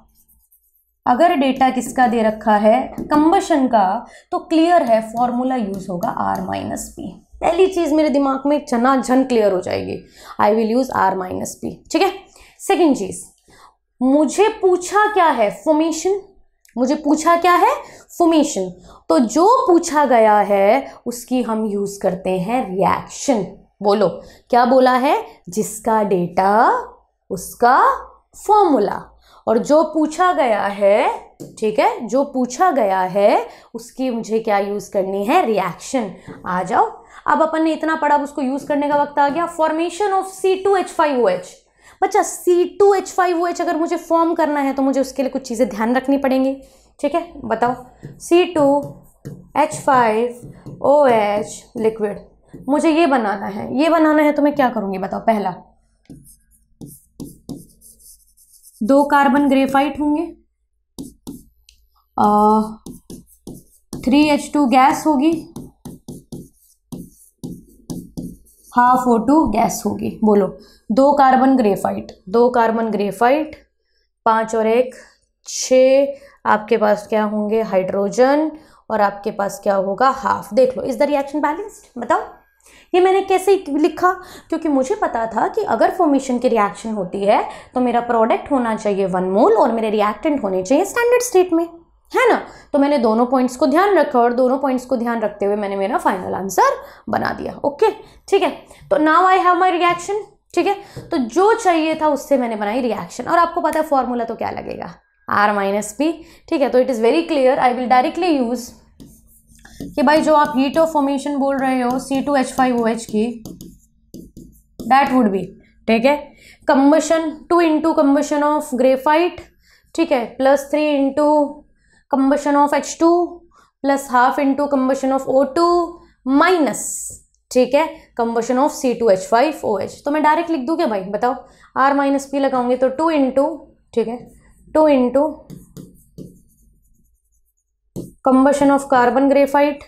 अगर डेटा किसका दे रखा है, कंबशन का, तो क्लियर है फॉर्मूला यूज होगा R-P। पहली चीज मेरे दिमाग में चना झन क्लियर हो जाएगी, आई विल यूज R-P, ठीक है। सेकेंड चीज, मुझे पूछा क्या है, फॉर्मेशन, मुझे पूछा क्या है, फॉर्मेशन, तो जो पूछा गया है उसकी हम यूज करते हैं रिएक्शन। बोलो क्या बोला है, जिसका डेटा उसका फॉर्मूला, और जो पूछा गया है, ठीक है, जो पूछा गया है उसकी मुझे क्या यूज करनी है, रिएक्शन। आ जाओ, अब अपन ने इतना पढ़ा, अब उसको यूज करने का वक्त आ गया। फॉर्मेशन ऑफ C2H5OH, बच्चा C2H5OH अगर मुझे फॉर्म करना है तो मुझे उसके लिए कुछ चीजें ध्यान रखनी पड़ेंगी, ठीक है। बताओ, C2H5OH लिक्विड मुझे ये बनाना है, ये बनाना है तो मैं क्या करूंगी बताओ। पहला, 2 कार्बन ग्रेफाइट होंगे, 3H2 गैस होगी, ½ O2 गैस होगी। बोलो 2 कार्बन ग्रेफाइट, 2 कार्बन ग्रेफाइट, 5 और 1 6, आपके पास क्या होंगे, हाइड्रोजन, और आपके पास क्या होगा, हाफ। देख लो, इज द रिएक्शन बैलेंस। बताओ ये मैंने कैसे लिखा, क्योंकि मुझे पता था कि अगर फॉर्मेशन की रिएक्शन होती है तो मेरा प्रोडक्ट होना चाहिए 1 मोल और मेरे रिएक्टेंट होने चाहिए स्टैंडर्ड स्टेट में, है ना। तो मैंने दोनों पॉइंट्स को ध्यान रखा और दोनों पॉइंट्स को ध्यान रखते हुए मैंने मेरा फाइनल आंसर बना दिया, ओके, ठीक है। तो now I have my reaction, ठीक है। तो जो चाहिए था उससे मैंने बनाई रिएक्शन, और आपको पता है फॉर्मूला तो क्या लगेगा, R-P, ठीक है। तो it is very clear, I will directly use कि भाई जो आप हीट ऑफ फॉर्मेशन बोल रहे हो C2H5OH की, दैट वुड बी, ठीक है, combustion 2 into combustion of graphite, ठीक है, +3 into combustion of H2 +½ into combustion of O2 minus, ठीक है, कंबशन ऑफ C2H5OH। तो मैं डायरेक्ट लिख दूं क्या भाई, बताओ, R-P लगाऊंगी तो 2 इंटू, ठीक है, 2 into combustion of carbon graphite,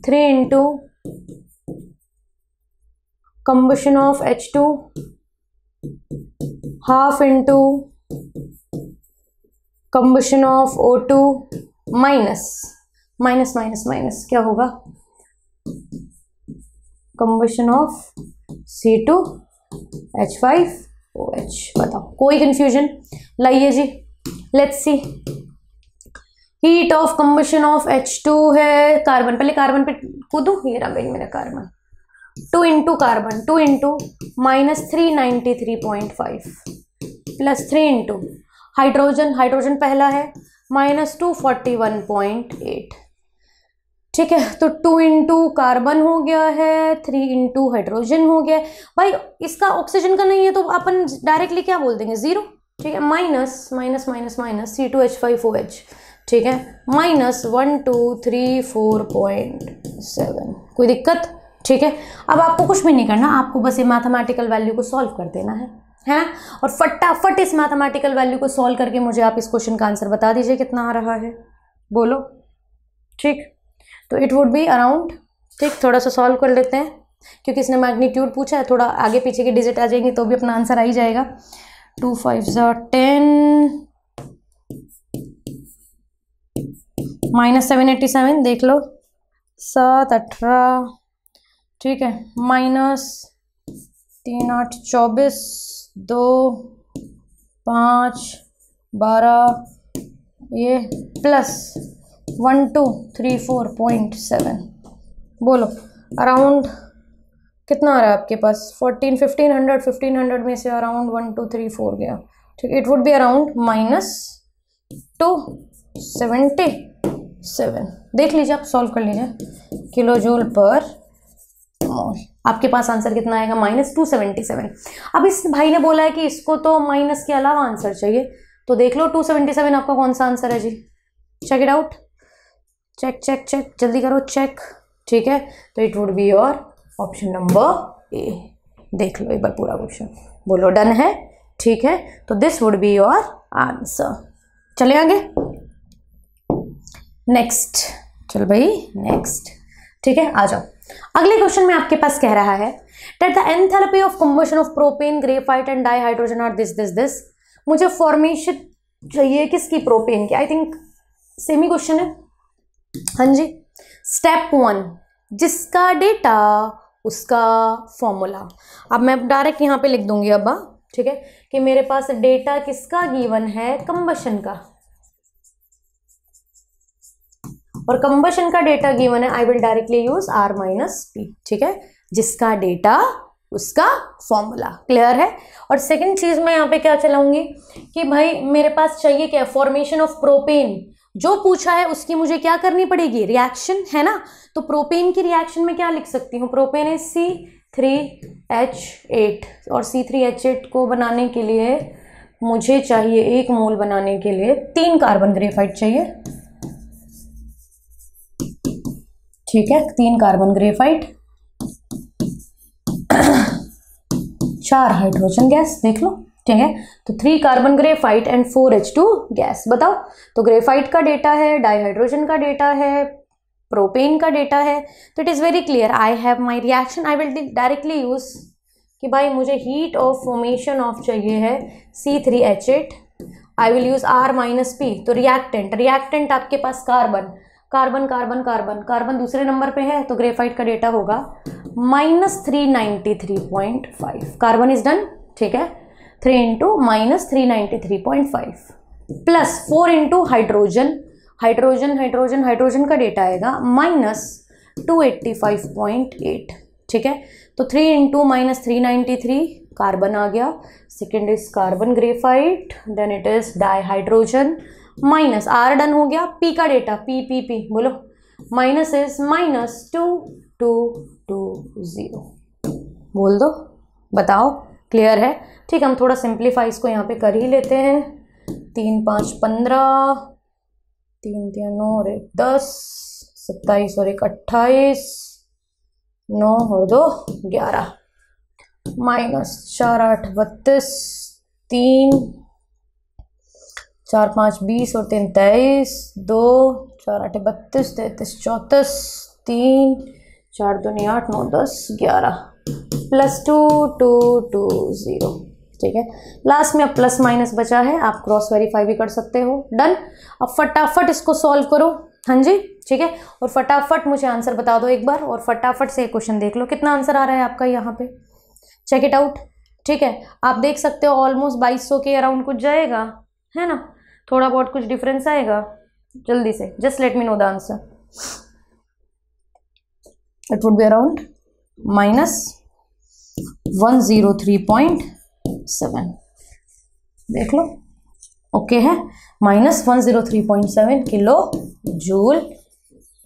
3 into combustion of H2, ½ into combustion of O2 minus minus minus minus क्या होगा, कंबशन ऑफ C2H5OH। बताओ कोई कंफ्यूजन, लाइए जी, let's see. Heat of combustion of H2 है, कार्बन, पहले कार्बन पे कूदू, ये रहा भाई मेरा carbon, 2 into carbon 2 into -393.5 plus 3 into hydrogen, hydrogen पहला है -241.8। ठीक है, तो 2 इंटू कार्बन हो गया है, 3 इंटू हाइड्रोजन हो गया। भाई इसका ऑक्सीजन का नहीं है तो अपन डायरेक्टली क्या बोल देंगे, 0। ठीक है, minus minus minus minus C2H5OH। ठीक है, -1234.7। कोई दिक्कत? ठीक है, अब आपको कुछ भी नहीं करना, आपको बस ये मैथमेटिकल वैल्यू को सॉल्व कर देना है ना। और फटाफट इस मैथमेटिकल वैल्यू को सॉल्व करके मुझे आप इस क्वेश्चन का आंसर बता दीजिए कितना आ रहा है, बोलो। ठीक, तो इट वुड बी अराउंड, ठीक, थोड़ा सा सॉल्व कर लेते हैं क्योंकि इसने मैग्नीट्यूड पूछा है, थोड़ा आगे पीछे की डिजिट आ जाएंगी तो भी अपना आंसर आ ही जाएगा। 2 5 10 -787 देख लो, 7 18। ठीक है, -3 8 24 2 5 12 ये प्लस 1234.7। बोलो अराउंड कितना आ रहा है आपके पास, 1500 में से अराउंड 1234 गया। ठीक, इट वुड बी अराउंड -277। देख लीजिए, आप सॉल्व कर लीजिए, किलो जूल पर मोल। आपके पास आंसर कितना आएगा, -277। अब इस भाई ने बोला है कि इसको तो माइनस के अलावा आंसर चाहिए, तो देख लो 277 आपका कौन सा आंसर है जी, check it out, check check check, जल्दी करो चेक। ठीक है, तो it would be your option number A. देख लो एक बार पूरा क्वेश्चन, बोलो डन है। ठीक है, तो this would be your answer. चले आगे, नेक्स्ट, चल भाई नेक्स्ट। ठीक है, आ जाओ। अगले क्वेश्चन में आपके पास कह रहा है that the enthalpy of combustion of propane, graphite and dihydrogen are this। मुझे फॉर्मेशन चाहिए किसकी, प्रोपेन की। आई थिंक सेमी क्वेश्चन है, हाँ जी। स्टेप 1, जिसका डेटा उसका फॉर्मूला। अब मैं डायरेक्ट यहाँ पे लिख दूंगी अब, ठीक है, कि मेरे पास डेटा किसका गिवन है, कंबशन का, और कंबशन का डेटा गिवन है, I will directly use R minus P। ठीक है, जिसका डेटा उसका फॉर्मूला, क्लियर है। और सेकंड चीज मैं यहाँ पे क्या चलाऊंगी कि भाई मेरे पास चाहिए क्या, फॉर्मेशन ऑफ प्रोपेन। जो पूछा है उसकी मुझे क्या करनी पड़ेगी, रिएक्शन, है ना। तो प्रोपेन की रिएक्शन में क्या लिख सकती हूँ, प्रोपेन इज C3H8, और C3H8 को बनाने के लिए मुझे चाहिए, 1 मोल बनाने के लिए 3 कार्बन ग्रेफाइट चाहिए। ठीक है, 3 कार्बन ग्रेफाइट, 4 हाइड्रोजन गैस, देख लो। ठीक है, तो 3 carbon graphite and 4H2 gas. बताओ, तो ग्रेफाइट का डेटा है, डाइहाइड्रोजन का डेटा है, प्रोपेन का डेटा है, तो it is very clear. I have my reaction, I will directly use कि भाई मुझे हीट ऑफ फॉर्मेशन ऑफ चाहिए है C3H8, I will use R minus P। तो रिएक्टेंट, रिएक्टेंट आपके पास carbon, carbon carbon carbon, carbon दूसरे नंबर पे है, तो ग्रेफाइट का डेटा होगा -393.5। Carbon is done. ठीक है, 3 into -393.5 plus 4 into hydrogen, hydrogen hydrogen hydrogen का डेटा आएगा -285.8। ठीक है, तो 3 इंटू -393 कार्बन आ गया, second is carbon graphite, then it is dihydrogen, minus R done हो गया, P का डेटा P बोलो, माइनस इज -2220। बोल दो, बताओ, क्लियर है। ठीक, हम थोड़ा सिंप्लीफाई इसको यहाँ पे कर ही लेते हैं। 3 5 15, 3 3 9 और 1 10, 27 और 1 28, 9 और 2 11, -4 8 32, 3 4 5 20 और 3 23, 2 4 8 32, 33 34, 3 4 2 8 9 10 11 +2220। ठीक है, लास्ट में अब प्लस माइनस बचा है, आप क्रॉस वेरीफाई भी कर सकते हो। डन। अब फटाफट इसको सॉल्व करो, हाँ जी। ठीक है, और फटाफट मुझे आंसर बता दो एक बार, और फटाफट से क्वेश्चन देख लो कितना आंसर आ रहा है आपका यहाँ पे, चेक इट आउट। ठीक है, आप देख सकते हो ऑलमोस्ट 2200 के अराउंड कुछ जाएगा, है ना, थोड़ा बहुत कुछ डिफरेंस आएगा। जल्दी से just let me know the answer. It would be around -103.7 देख लो, ओके है, -103.7 किलो जूल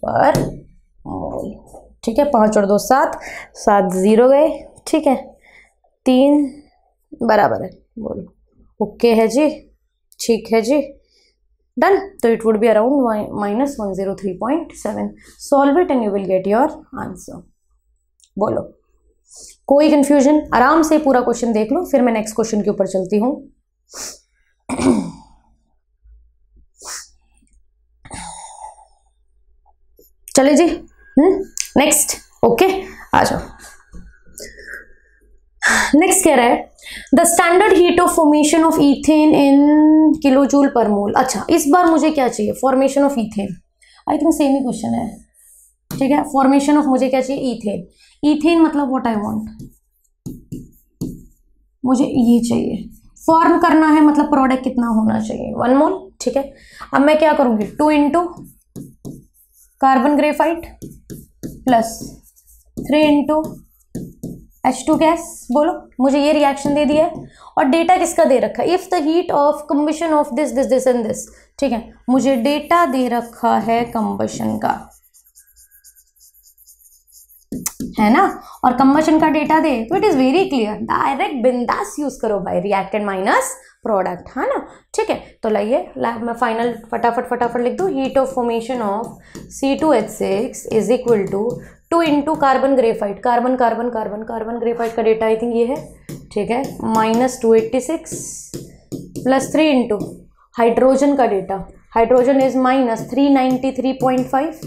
पर मोल। ठीक है, 5 और 2 7, 7 0 गए। ठीक है, 3 बराबर है, बोलो ओके है जी, ठीक है जी, डन। तो it would be around -103.7। Solve it and you will get your answer. बोलो, कोई कंफ्यूजन? आराम से पूरा क्वेश्चन देख लो, फिर मैं नेक्स्ट क्वेश्चन के ऊपर चलती हूँ। चले जी, नेक्स्ट। ओके, आ जाओ। नेक्स्ट कह रहा है the standard heat of formation of ethane in kilo joule per mole. अच्छा, इस बार मुझे क्या चाहिए? Formation of ethane. I think same ही क्वेश्चन है। ठीक है, फॉर्मेशन ऑफ मुझे क्या चाहिए? ईथेन। ईथेन मतलब व्हाट आई वांट, मुझे ये चाहिए। फॉर्म करना है मतलब प्रोडक्ट कितना होना चाहिए? 1 मोल। ठीक है, अब मैं क्या करूंगी? 2 into carbon graphite plus 3 into H2 gas. बोलो, मुझे ये रिएक्शन दे दिया है और डेटा किसका दे रखा है? If the heat of combustion of this this this and this. ठीक है, मुझे डेटा दे रखा है कंबशन का, है ना, और कंबशन का डेटा दे तो it is very clear, direct बिंदास यूज करो भाई, रिएक्टेंट माइनस प्रोडक्ट, है ना। ठीक है, तो लाइए मैं फाइनल फटाफट लिख दूं। Heat of formation of C2H6 is equal to 2 into carbon graphite, carbon graphite का डेटा आई थिंक ये है। ठीक है, -286 प्लस 3 इंटू हाइड्रोजन का डेटा, हाइड्रोजन इज -393.5।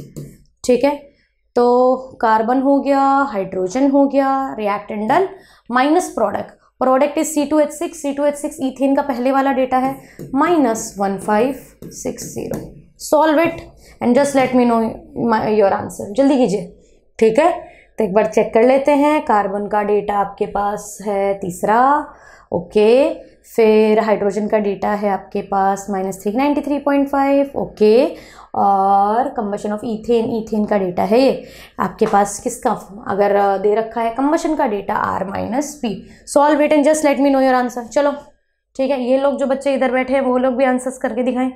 ठीक है, तो कार्बन हो गया, हाइड्रोजन हो गया, reactant done, minus product is C2H6 ethane का पहले वाला डेटा है -1560। Solve it and just let me know your answer, जल्दी कीजिए। ठीक है, तो एक बार चेक कर लेते हैं। कार्बन का डेटा आपके पास है 3रा, ओके। फिर हाइड्रोजन का डेटा है आपके पास -393.5, ओके। और कंबशन ऑफ ईथेन का डेटा है ये आपके पास किसका? अगर दे रखा है कंबशन का data R-P। Solve it and just let me know your answer. चलो ठीक है, ये लोग जो बच्चे इधर बैठे हैं वो लोग भी आंसर्स करके दिखाएं,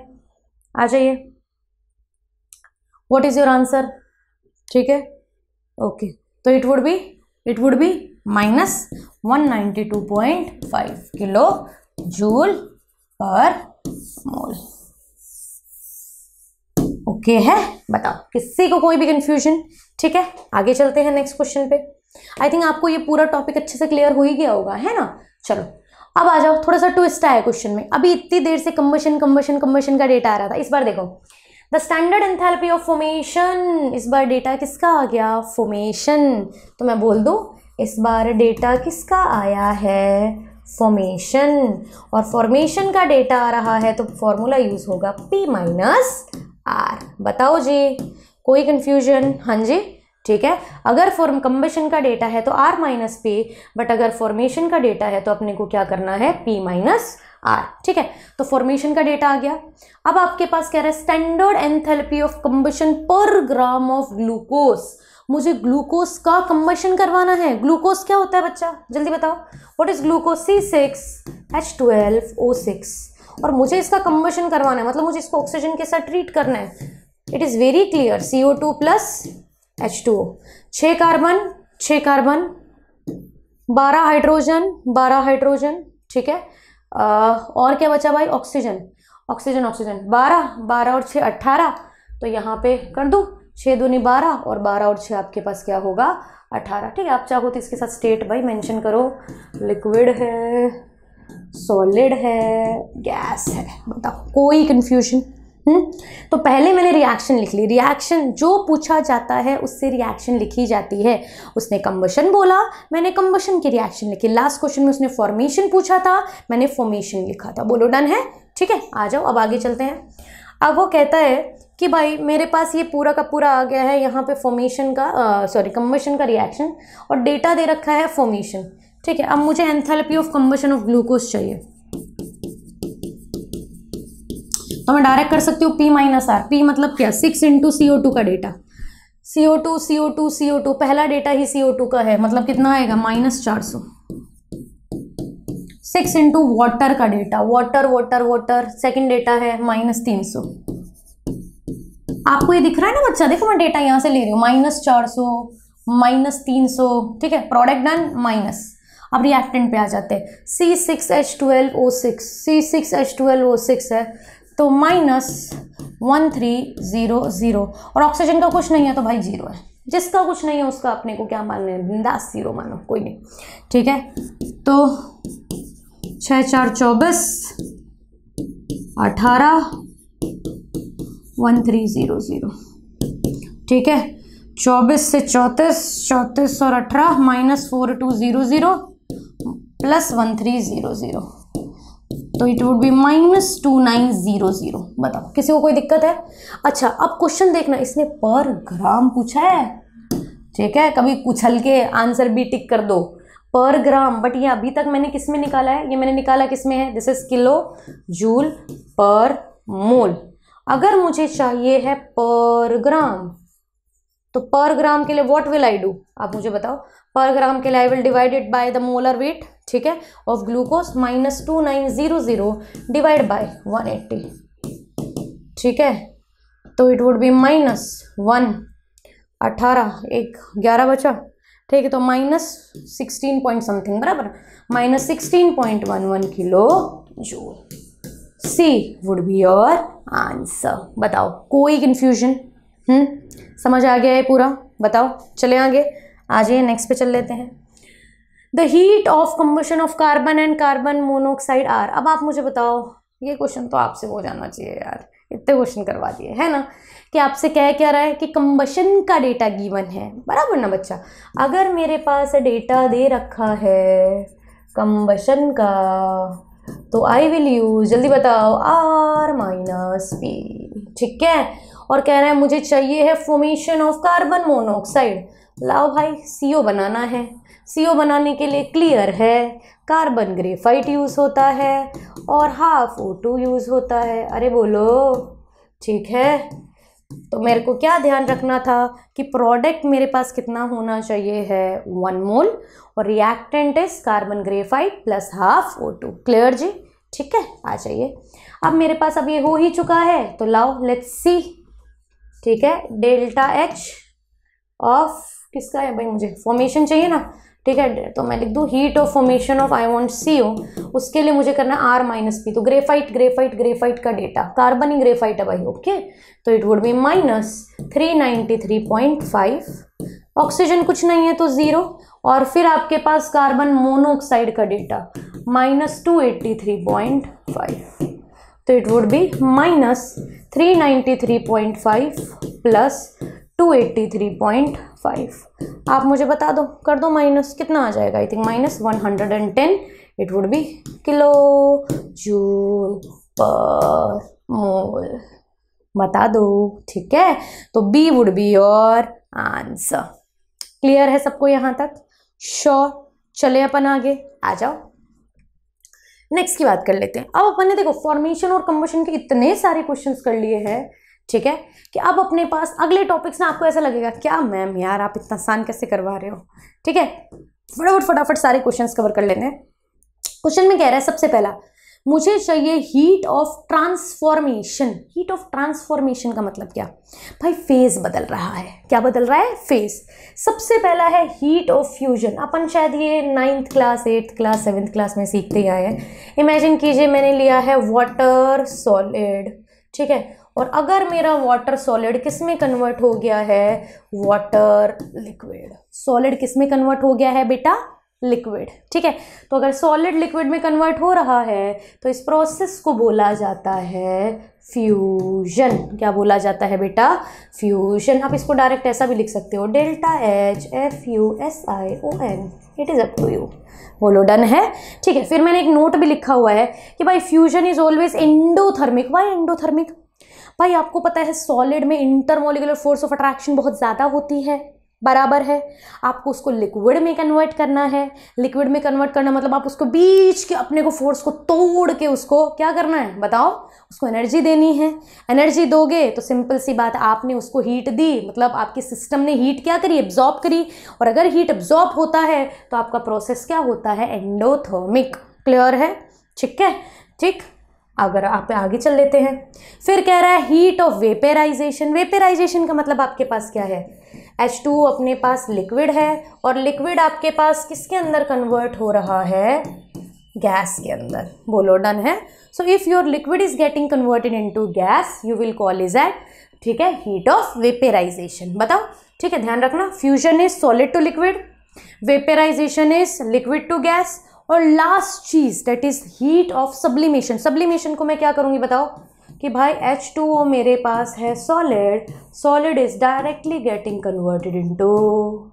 आ जाइए। What is your answer? ठीक है, ओके, तो it would B -192.5 kilo joule per mole. Okay है, बताओ किसी को कोई भी कंफ्यूजन? ठीक है, आगे चलते हैं नेक्स्ट क्वेश्चन पे। आई थिंक आपको ये पूरा टॉपिक अच्छे से क्लियर हो ही गया होगा, है ना। चलो अब आ जाओ, थोड़ा सा ट्विस्ट आया क्वेश्चन में। अभी इतनी देर से कंबशन का डेटा आ रहा था, इस बार देखो the standard enthalpy of formation. इस बार डेटा किसका आ गया? फॉर्मेशन। तो मैं बोल दूं इस बार डेटा किसका आया है? फॉर्मेशन। और फॉर्मेशन का डेटा आ रहा है तो फॉर्मूला यूज होगा P-R। बताओ जी, कोई कंफ्यूजन? हाँ जी, ठीक है। अगर कंबशन का डेटा है तो R-P, बट अगर फॉर्मेशन का डेटा है तो अपने को क्या करना है? P-R। ठीक है, तो फॉर्मेशन का डेटा आ गया। अब आपके पास कह रहा है स्टैंडर्ड एंथैल्पी ऑफ कंबशन पर ग्राम ऑफ ग्लूकोज। मुझे ग्लूकोज का कंबशन करवाना है। ग्लूकोज क्या होता है बच्चा, जल्दी बताओ। What is glucose? C6H12O6। और मुझे इसका कंबशन करवाना है, मतलब मुझे इसको ऑक्सीजन के साथ ट्रीट करना है। It is very clear, CO2 plus H2O, 6 carbon 12 hydrogen. ठीक है, और क्या बचा भाई? ऑक्सीजन 12 और 6 18। तो यहाँ पे कर दूँ 6 दूनी 12 और 12 और 6 आपके पास क्या होगा? 18। ठीक है, आप चाहो तो इसके साथ स्टेट भाई मेंशन करो, लिक्विड है, सॉलिड है, गैस है। बताओ कोई कंफ्यूजन? तो पहले मैंने रिएक्शन लिख ली। रिएक्शन जो पूछा जाता है उससे रिएक्शन लिखी जाती है। उसने कंबशन बोला, मैंने कंबशन की रिएक्शन लिखी। लास्ट क्वेश्चन में उसने फॉर्मेशन पूछा था, मैंने फॉर्मेशन लिखा था। बोलो डन है? ठीक है, आ जाओ अब आगे चलते हैं। अब वो कहता है कि भाई मेरे पास ये पूरा का पूरा आ गया है यहाँ पे फॉर्मेशन का कंबशन का रिएक्शन और डेटा दे रखा है फॉर्मेशन। ठीक है, अब मुझे enthalpy of combustion of glucose चाहिए। तो मैं डायरेक्ट कर सकती हूँ P-R। P मतलब क्या? 6 इंटू CO2 का डेटा। CO2 CO2 CO2, पहला डेटा ही CO2 का है, मतलब कितना आएगा -400। 6 इंटू वाटर का data, water water water, second data है -300। आपको ये दिख रहा है ना बच्चा, देखो मैं डेटा यहाँ से ले रही हूँ, -400 -300, ठीक है, प्रोडक्ट डन माइनस। अब रिएक्टेंट पे आ जाते हैं, C6H12O6, C6H12O6 है तो -1300, और ऑक्सीजन का कुछ नहीं है तो भाई 0 है, जिसका कुछ नहीं है उसका अपने को क्या मान लें, बिंदास 0 मानो, कोई नहीं, ठीक है। तो 6 4 24 18 1300, ठीक है। 24 से 34, 34 और 18 -4200 प्लस 1300, तो इट वुड बी -2900। बताओ किसी को कोई दिक्कत है? अच्छा अब क्वेश्चन देखना, इसने पर ग्राम पूछा है, ठीक है, कभी उछल के आंसर भी टिक कर दो, पर ग्राम, बट ये अभी तक मैंने किस में निकाला है, ये मैंने निकाला किस में है, this is kilo joule per मोल। अगर मुझे चाहिए है पर ग्राम, तो पर ग्राम के लिए व्हाट विल आई डू, आप मुझे बताओ। पर ग्राम के लिए I will divide it by the molar weight, ठीक है, ऑफ ग्लूकोज, -2900 डिवाइड बाय 180, ठीक है, तो इट वुड बी -1 18 1 11 बचा, ठीक है, तो -16 पॉइंट समथिंग, बराबर, -16.11 kilo joule. C would be your answer. बताओ कोई कंफ्यूजन? समझ आ गया है पूरा? बताओ, चले आगे, आ जाइए नेक्स्ट पे चल लेते हैं। The heat of combustion of carbon and carbon monoxide are. अब आप मुझे बताओ, ये क्वेश्चन तो आपसे हो जाना चाहिए यार, इतने क्वेश्चन करवा दिए है ना, कि आपसे कह क्या रहा है कि कंबशन का डेटा गिवन है, बराबर ना बच्चा। अगर मेरे पास डेटा दे रखा है कंबशन का, तो आई विल यूज, जल्दी बताओ, R-P, ठीक है, और कह रहा है मुझे चाहिए है फॉर्मेशन ऑफ कार्बन मोनोऑक्साइड। लाओ भाई CO बनाना है, CO बनाने के लिए क्लियर है, कार्बन ग्रेफाइट यूज होता है और हाफ O2 यूज होता है। अरे बोलो, ठीक है, तो मेरे को क्या ध्यान रखना था कि प्रोडक्ट मेरे पास कितना होना चाहिए है, 1 मोल, और reactant is carbon graphite plus half O2। Clear जी, ठीक है, आ जाइए। अब मेरे पास अब ये हो ही चुका है, तो लाओ लेट्स सी, ठीक है, डेल्टा H ऑफ किसका है भाई, मुझे फॉर्मेशन चाहिए ना, ठीक है, तो मैं लिख दूँ heat of formation of I want CO, उसके लिए मुझे करना R-P, तो ग्रेफाइट ग्रेफाइट ग्रेफाइट का डेटा, कार्बन ही ग्रेफाइट है भाई, ओके, तो इट वुड बी -393.5, ऑक्सीजन कुछ नहीं है तो 0, और फिर आपके पास कार्बन मोनोऑक्साइड का डेटा -283.5, तो इट वुड बी -393.5 प्लस 283.5। आप मुझे बता दो, कर दो माइनस, कितना आ जाएगा, I think -110, it would be kilo joule per mole. बता दो, ठीक है, तो B would be your answer. Clear है सबको यहाँ तक? श्योर। चले अपन आगे, आ जाओ नेक्स्ट की बात कर लेते हैं। अब अपन ने देखो फॉर्मेशन और कंबशन के इतने सारे क्वेश्चंस कर लिए हैं, ठीक है, कि अब अपने पास अगले टॉपिक्स ना, आपको ऐसा लगेगा क्या मैम यार आप इतना आसान कैसे करवा रहे हो, ठीक है, फटाफट सारे क्वेश्चंस कवर कर लेते हैं। क्वेश्चन में कह रहा है सबसे पहला, मुझे चाहिए heat of transformation. Heat of transformation का मतलब क्या भाई, फेज बदल रहा है। क्या बदल रहा है? फेज। सबसे पहला है हीट ऑफ फ्यूजन। अपन शायद ये 9th class 8th class 7th class में सीखते ही आए हैं। इमेजिन कीजिए मैंने लिया है वाटर सॉलिड, ठीक है, और अगर मेरा वाटर सॉलिड किस में कन्वर्ट हो गया है, वाटर लिक्विड। सॉलिड किस में कन्वर्ट हो गया है बेटा, लिक्विड, ठीक है, तो अगर सॉलिड लिक्विड में कन्वर्ट हो रहा है तो इस प्रोसेस को बोला जाता है फ्यूजन। क्या बोला जाता है बेटा, फ्यूजन। आप इसको डायरेक्ट ऐसा भी लिख सकते हो, delta H FUSION, it is up to you. बोलो डन है, ठीक है। फिर मैंने एक नोट भी लिखा हुआ है कि भाई fusion is always endothermic. Why endothermic? भाई आपको पता है सॉलिड में इंटरमोलिकुलर फोर्स ऑफ अट्रैक्शन बहुत ज़्यादा होती है, बराबर है। आपको उसको लिक्विड में कन्वर्ट करना है। लिक्विड में कन्वर्ट करना मतलब आप उसको बीच के अपने को फोर्स को तोड़ के उसको क्या करना है बताओ, उसको एनर्जी देनी है। एनर्जी दोगे तो सिंपल सी बात, आपने उसको हीट दी, मतलब आपके सिस्टम ने हीट क्या करी, एब्जॉर्ब करी। और अगर हीट एब्जॉर्ब होता है तो आपका प्रोसेस क्या होता है, एंडोथर्मिक। क्लियर है? ठीक है, ठीक। अगर आप आगे चल लेते हैं, फिर कह रहा है हीट ऑफ वेपराइजेशन। वेपराइजेशन का मतलब आपके पास क्या है, H2O अपने पास लिक्विड है और लिक्विड आपके पास किसके अंदर कन्वर्ट हो रहा है, गैस के अंदर। बोलो डन है। So if your liquid is getting converted into gas you will call is at, ठीक है, हीट ऑफ वेपराइजेशन। बताओ, ठीक है, ध्यान रखना। Fusion is solid to liquid, vaporisation is liquid to gas, और लास्ट चीज that is heat of sublimation. Sublimation को मैं क्या करूंगी बताओ, कि भाई H2O मेरे पास है solid, solid is directly getting converted into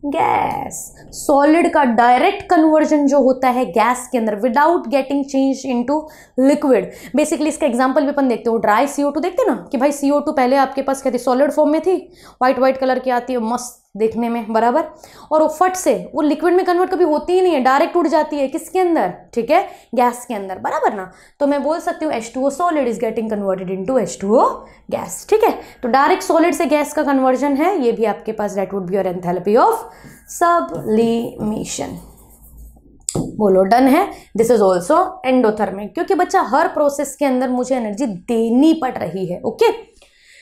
gas. Solid का डायरेक्ट कन्वर्जन जो होता है गैस के अंदर without getting change into liquid. Basically इसका एग्जांपल भी अपन देखते हो, ड्राई CO2 देखते ना, कि भाई CO2 पहले आपके पास क्या थी, सॉलिड फॉर्म में थी, व्हाइट कलर की आती है, मस्त देखने में, बराबर। और वो फट से वो लिक्विड में कन्वर्ट कभी होती ही नहीं है, डायरेक्ट उड़ जाती है किसके अंदर, ठीक है, गैस के अंदर, बराबर ना। तो मैं बोल सकती हूँ H2O solid is getting converted into H2O gas. ठीक है, तो डायरेक्ट सॉलिड से गैस का कन्वर्जन है, ये भी आपके पास that would be your enthalpy of sublimation. बोलो डन है। दिस इज ऑल्सो एंडोथर्मिक, क्योंकि बच्चा हर प्रोसेस के अंदर मुझे एनर्जी देनी पड़ रही है। Okay,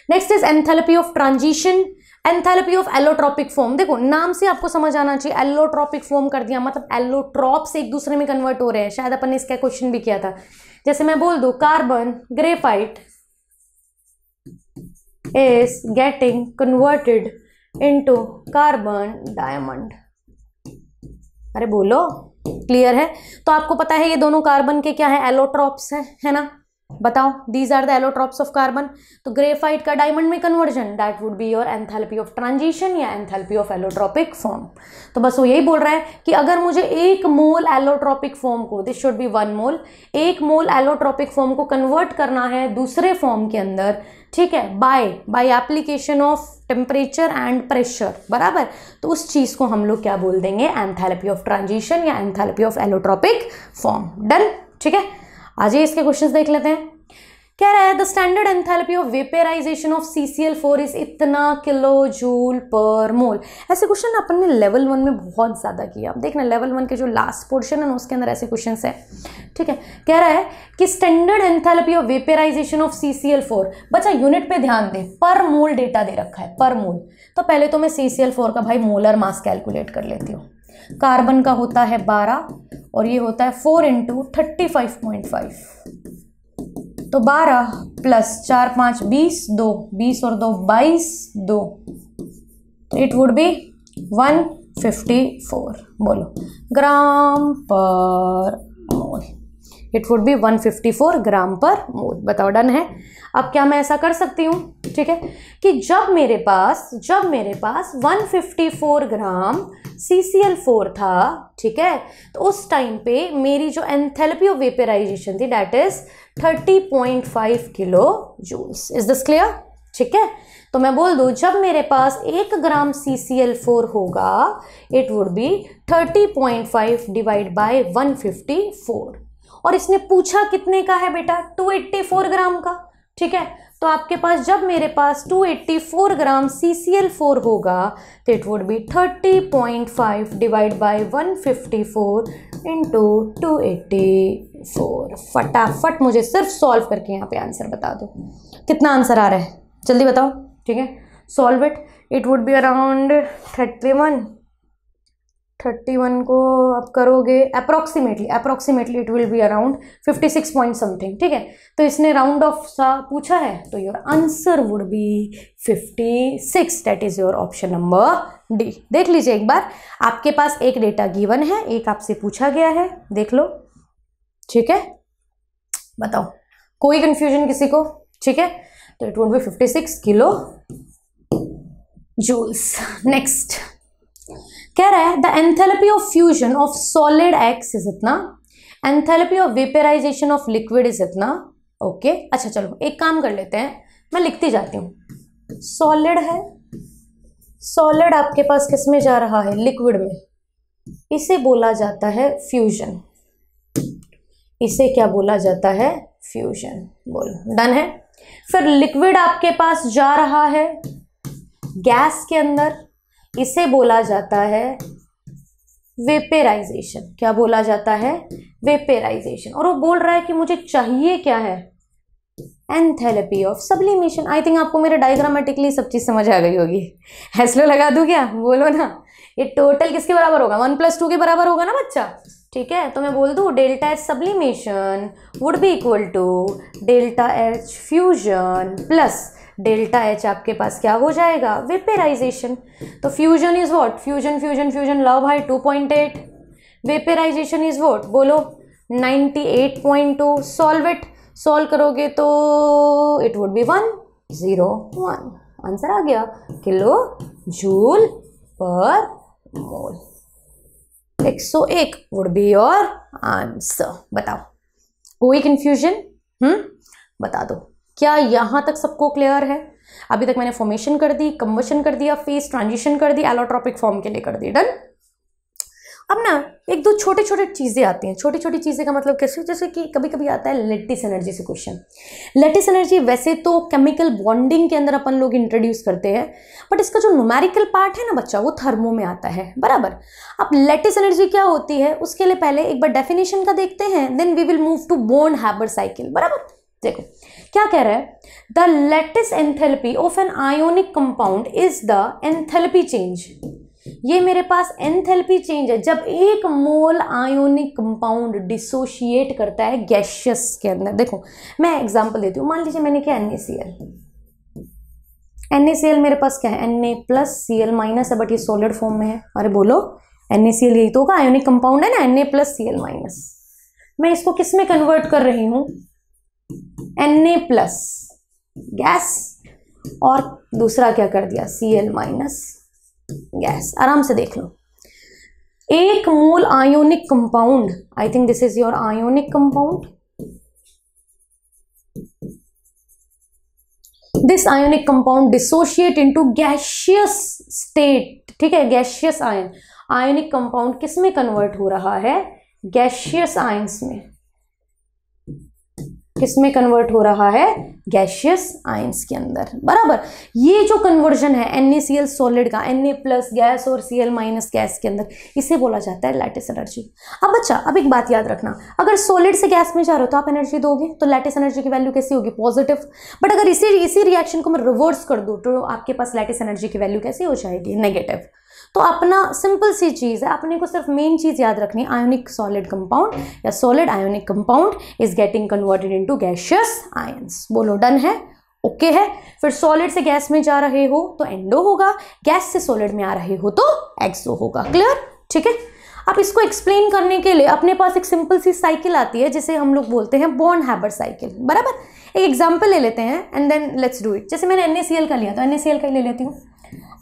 next is enthalpy of transition, enthalpy of allotropic form. देखो नाम से आपको समझ आना चाहिए, एलोट्रॉपिक फॉर्म कर दिया मतलब एलोट्रॉप्स एक दूसरे में कन्वर्ट हो रहे हैं। शायद अपन ने इसका क्वेश्चन भी किया था। जैसे मैं बोल दूं carbon graphite is getting converted into carbon diamond. अरे बोलो, क्लियर है? तो आपको पता है ये दोनों कार्बन के क्या है, एलोट्रॉप्स है ना। बताओ, these are the allotropes of carbon. तो ग्रेफाइट का डायमंड में conversion that would be your enthalpy of transition या एंथैल्पी ऑफ एलोट्रॉपिक फॉर्म। तो बस वो यही बोल रहा है कि अगर मुझे 1 मोल एलोट्रॉपिक फॉर्म को, this should be 1 mole, 1 mole allotropic form को कन्वर्ट करना है दूसरे फॉर्म के अंदर, ठीक है, by application of temperature and pressure, बराबर। तो उस चीज को हम लोग क्या बोल देंगे, एंथैल्पी ऑफ ट्रांजिशन या enthalpy of allotropic form. Done, ठीक है। आज इसके क्वेश्चंस देख लेते हैं। कह रहा है the standard enthalpy of vaporisation of CCl4 is इतना किलो जूल पर मोल। ऐसे क्वेश्चन अपन ने लेवल 1 में बहुत ज्यादा किया। अब देखना लेवल 1 के जो लास्ट पोर्शन है ना उसके अंदर ऐसे क्वेश्चन है, ठीक है। कह रहा है कि standard enthalpy of vaporisation of CCl4, बच्चा यूनिट पे ध्यान दे, पर मोल डेटा दे रखा है, पर मोल। तो पहले तो मैं CCl4 का भाई मोलर मास कैलकुलेट कर लेती हूँ। कार्बन का होता है 12 और ये होता है 4 × 35.5, तो 12 + 4 × 5 20, 2 20 और 2 22, 2, तो इट वुड बी 154। बोलो ग्राम पर मोल, इट वुड बी 154 ग्राम पर मोल। बताओ डन है। अब क्या मैं ऐसा कर सकती हूँ, ठीक है, कि जब मेरे पास 154 ग्राम CCl4 था, ठीक है, तो उस टाइम पे मेरी जो एंथैल्पी ऑफ वेपराइजेशन थी that is 30.5 kilo joules. Is this clear? ठीक है, तो मैं बोल दूं जब मेरे पास 1 ग्राम CCl4 होगा it would B 30.5 divide by 154, और इसने पूछा कितने का है बेटा, 284 ग्राम का, ठीक है। तो आपके पास जब मेरे पास 284 ग्राम CCl4 होगा तो it would B 30.5 divide by 154 into 284। फटाफट मुझे सिर्फ सॉल्व करके यहाँ पे आंसर बता दो, कितना आंसर आ रहा है, जल्दी बताओ, ठीक है। Solve it would be around 31 को आप करोगे approximately it will be around 56 point something, ठीक है। तो इसने राउंड ऑफ सा पूछा है तो your answer would be 56, that is your option number D. देख लीजिए एक बार, आपके पास एक डेटा गिवन है, एक आपसे पूछा गया है, देख लो, ठीक है। बताओ कोई कंफ्यूजन किसी को, ठीक है। तो it would be 56 kilo joules. Next कह रहा है the enthalpy of fusion of solid X is इतना, enthalpy of vaporisation of liquid is इतना। ओके, अच्छा चलो एक काम कर लेते हैं, मैं लिखती जाती हूँ। सॉलिड है, सॉलिड आपके पास किस में जा रहा है? लिक्विड में। इसे बोला जाता है फ्यूजन। इसे क्या बोला जाता है? फ्यूजन। बोलो डन है। फिर लिक्विड आपके पास जा रहा है गैस के अंदर, इसे बोला जाता है वेपराइजेशन। क्या बोला जाता है? वेपराइजेशन। और वो बोल रहा है कि मुझे चाहिए क्या है? Enthalpy of sublimation. I think आपको मेरे डायग्रामेटिकली सब चीज समझ आ गई होगी। हेस्लो लगा दूं क्या? बोलो ना। ये टोटल किसके बराबर होगा? 1 + 2 के बराबर होगा ना बच्चा? ठीक है, तो मैं बोल दूं delta H sublimation would be equal to delta H fusion plus delta H आपके पास क्या हो जाएगा? वेपराइजेशन। तो fusion is what? Fusion fusion fusion लव भाई 2.8। Vaporisation is what? बोलो 98.2। Solve it. सॉल्व करोगे तो इट वुड बी 101। आंसर आ गया kilo joule per mole. 101 would be your answer. बताओ कोई कंफ्यूजन? बता दो। क्या यहां तक सबको क्लियर है? अभी तक मैंने फॉर्मेशन कर दी, कंबशन कर दिया, फेज ट्रांजिशन कर दी, एलोट्रोपिक फॉर्म के लिए कर दी। डन। अब ना एक दो छोटे छोटे चीजें आती हैं। छोटी छोटी चीजें का मतलब कैसे? जैसे कि कभी कभी आता है लैटिस एनर्जी से क्वेश्चन। लैटिस एनर्जी वैसे तो केमिकल बॉन्डिंग के अंदर अपन लोग इंट्रोड्यूस करते हैं, बट इसका जो न्यूमेरिकल पार्ट है ना बच्चा, वो थर्मो में आता है। बराबर। अब लैटिस एनर्जी क्या होती है उसके लिए पहले एक बार डेफिनेशन का देखते हैं, then we will move to Born Haber cycle. बराबर। देखो क्या कह रहा है? The lattice enthalpy of an ionic compound is the enthalpy change. ये मेरे पास एंथैल्पी चेंज है जब एक मोल आयोनिक कंपाउंड डिसोशिएट करता है गैसियस के अंदर। देखो मैं एग्जांपल देती हूँ। मान लीजिए मैंने क्या NaCl। NaCl मेरे पास क्या है? Na+Cl- है, बट ये सॉलिड फॉर्म में है। अरे बोलो NaCl यही तो होगा, आयोनिक कंपाउंड है ना, Na+Cl-। मैं इसको किस में कन्वर्ट कर रही हूँ? Na+ गैस और दूसरा क्या कर दिया? Cl- gas. आराम से देख लो। एक mole ionic compound, I think this is your ionic compound. This ionic compound dissociate into gaseous state. ठीक है, गैसियस आयन। आयोनिक कंपाउंड किस में कन्वर्ट हो रहा है? गैसियस आयंस में। किस में कन्वर्ट हो रहा है? गैसियस आयंस के अंदर। बराबर। ये जो कन्वर्जन है NaCl सॉलिड का Na+ गैस और Cl- गैस के अंदर, इसे बोला जाता है लैटिस एनर्जी। अब बच्चा अब एक बात याद रखना, अगर सॉलिड से गैस में जा रहे हो तो आप एनर्जी दोगे, तो लैटिस एनर्जी की वैल्यू कैसी होगी? पॉजिटिव। बट अगर इसी रिएक्शन को मैं रिवर्स कर दूं तो आपके पास लैटिस एनर्जी की वैल्यू कैसी हो जाएगी? नेगेटिव। तो अपना सिंपल सी चीज है, अपने को सिर्फ मेन चीज याद रखनी, आयोनिक सॉलिड कंपाउंड या solid ionic compound is getting converted into gaseous ions. बोलो डन है? ओके है। फिर सॉलिड से गैस में जा रहे हो तो एंडो होगा, गैस से सॉलिड में आ रहे हो तो एक्सो होगा। क्लियर? ठीक है। अब इसको एक्सप्लेन करने के लिए अपने पास एक सिंपल सी साइकिल आती है जिसे हम लोग बोलते हैं बोर्न-हैबर साइकिल। बराबर। एक एग्जाम्पल ले लेते हैं and then let's do it. जैसे मैंने NaCl का लिया तो NaCl का ही ले लेती हूँ।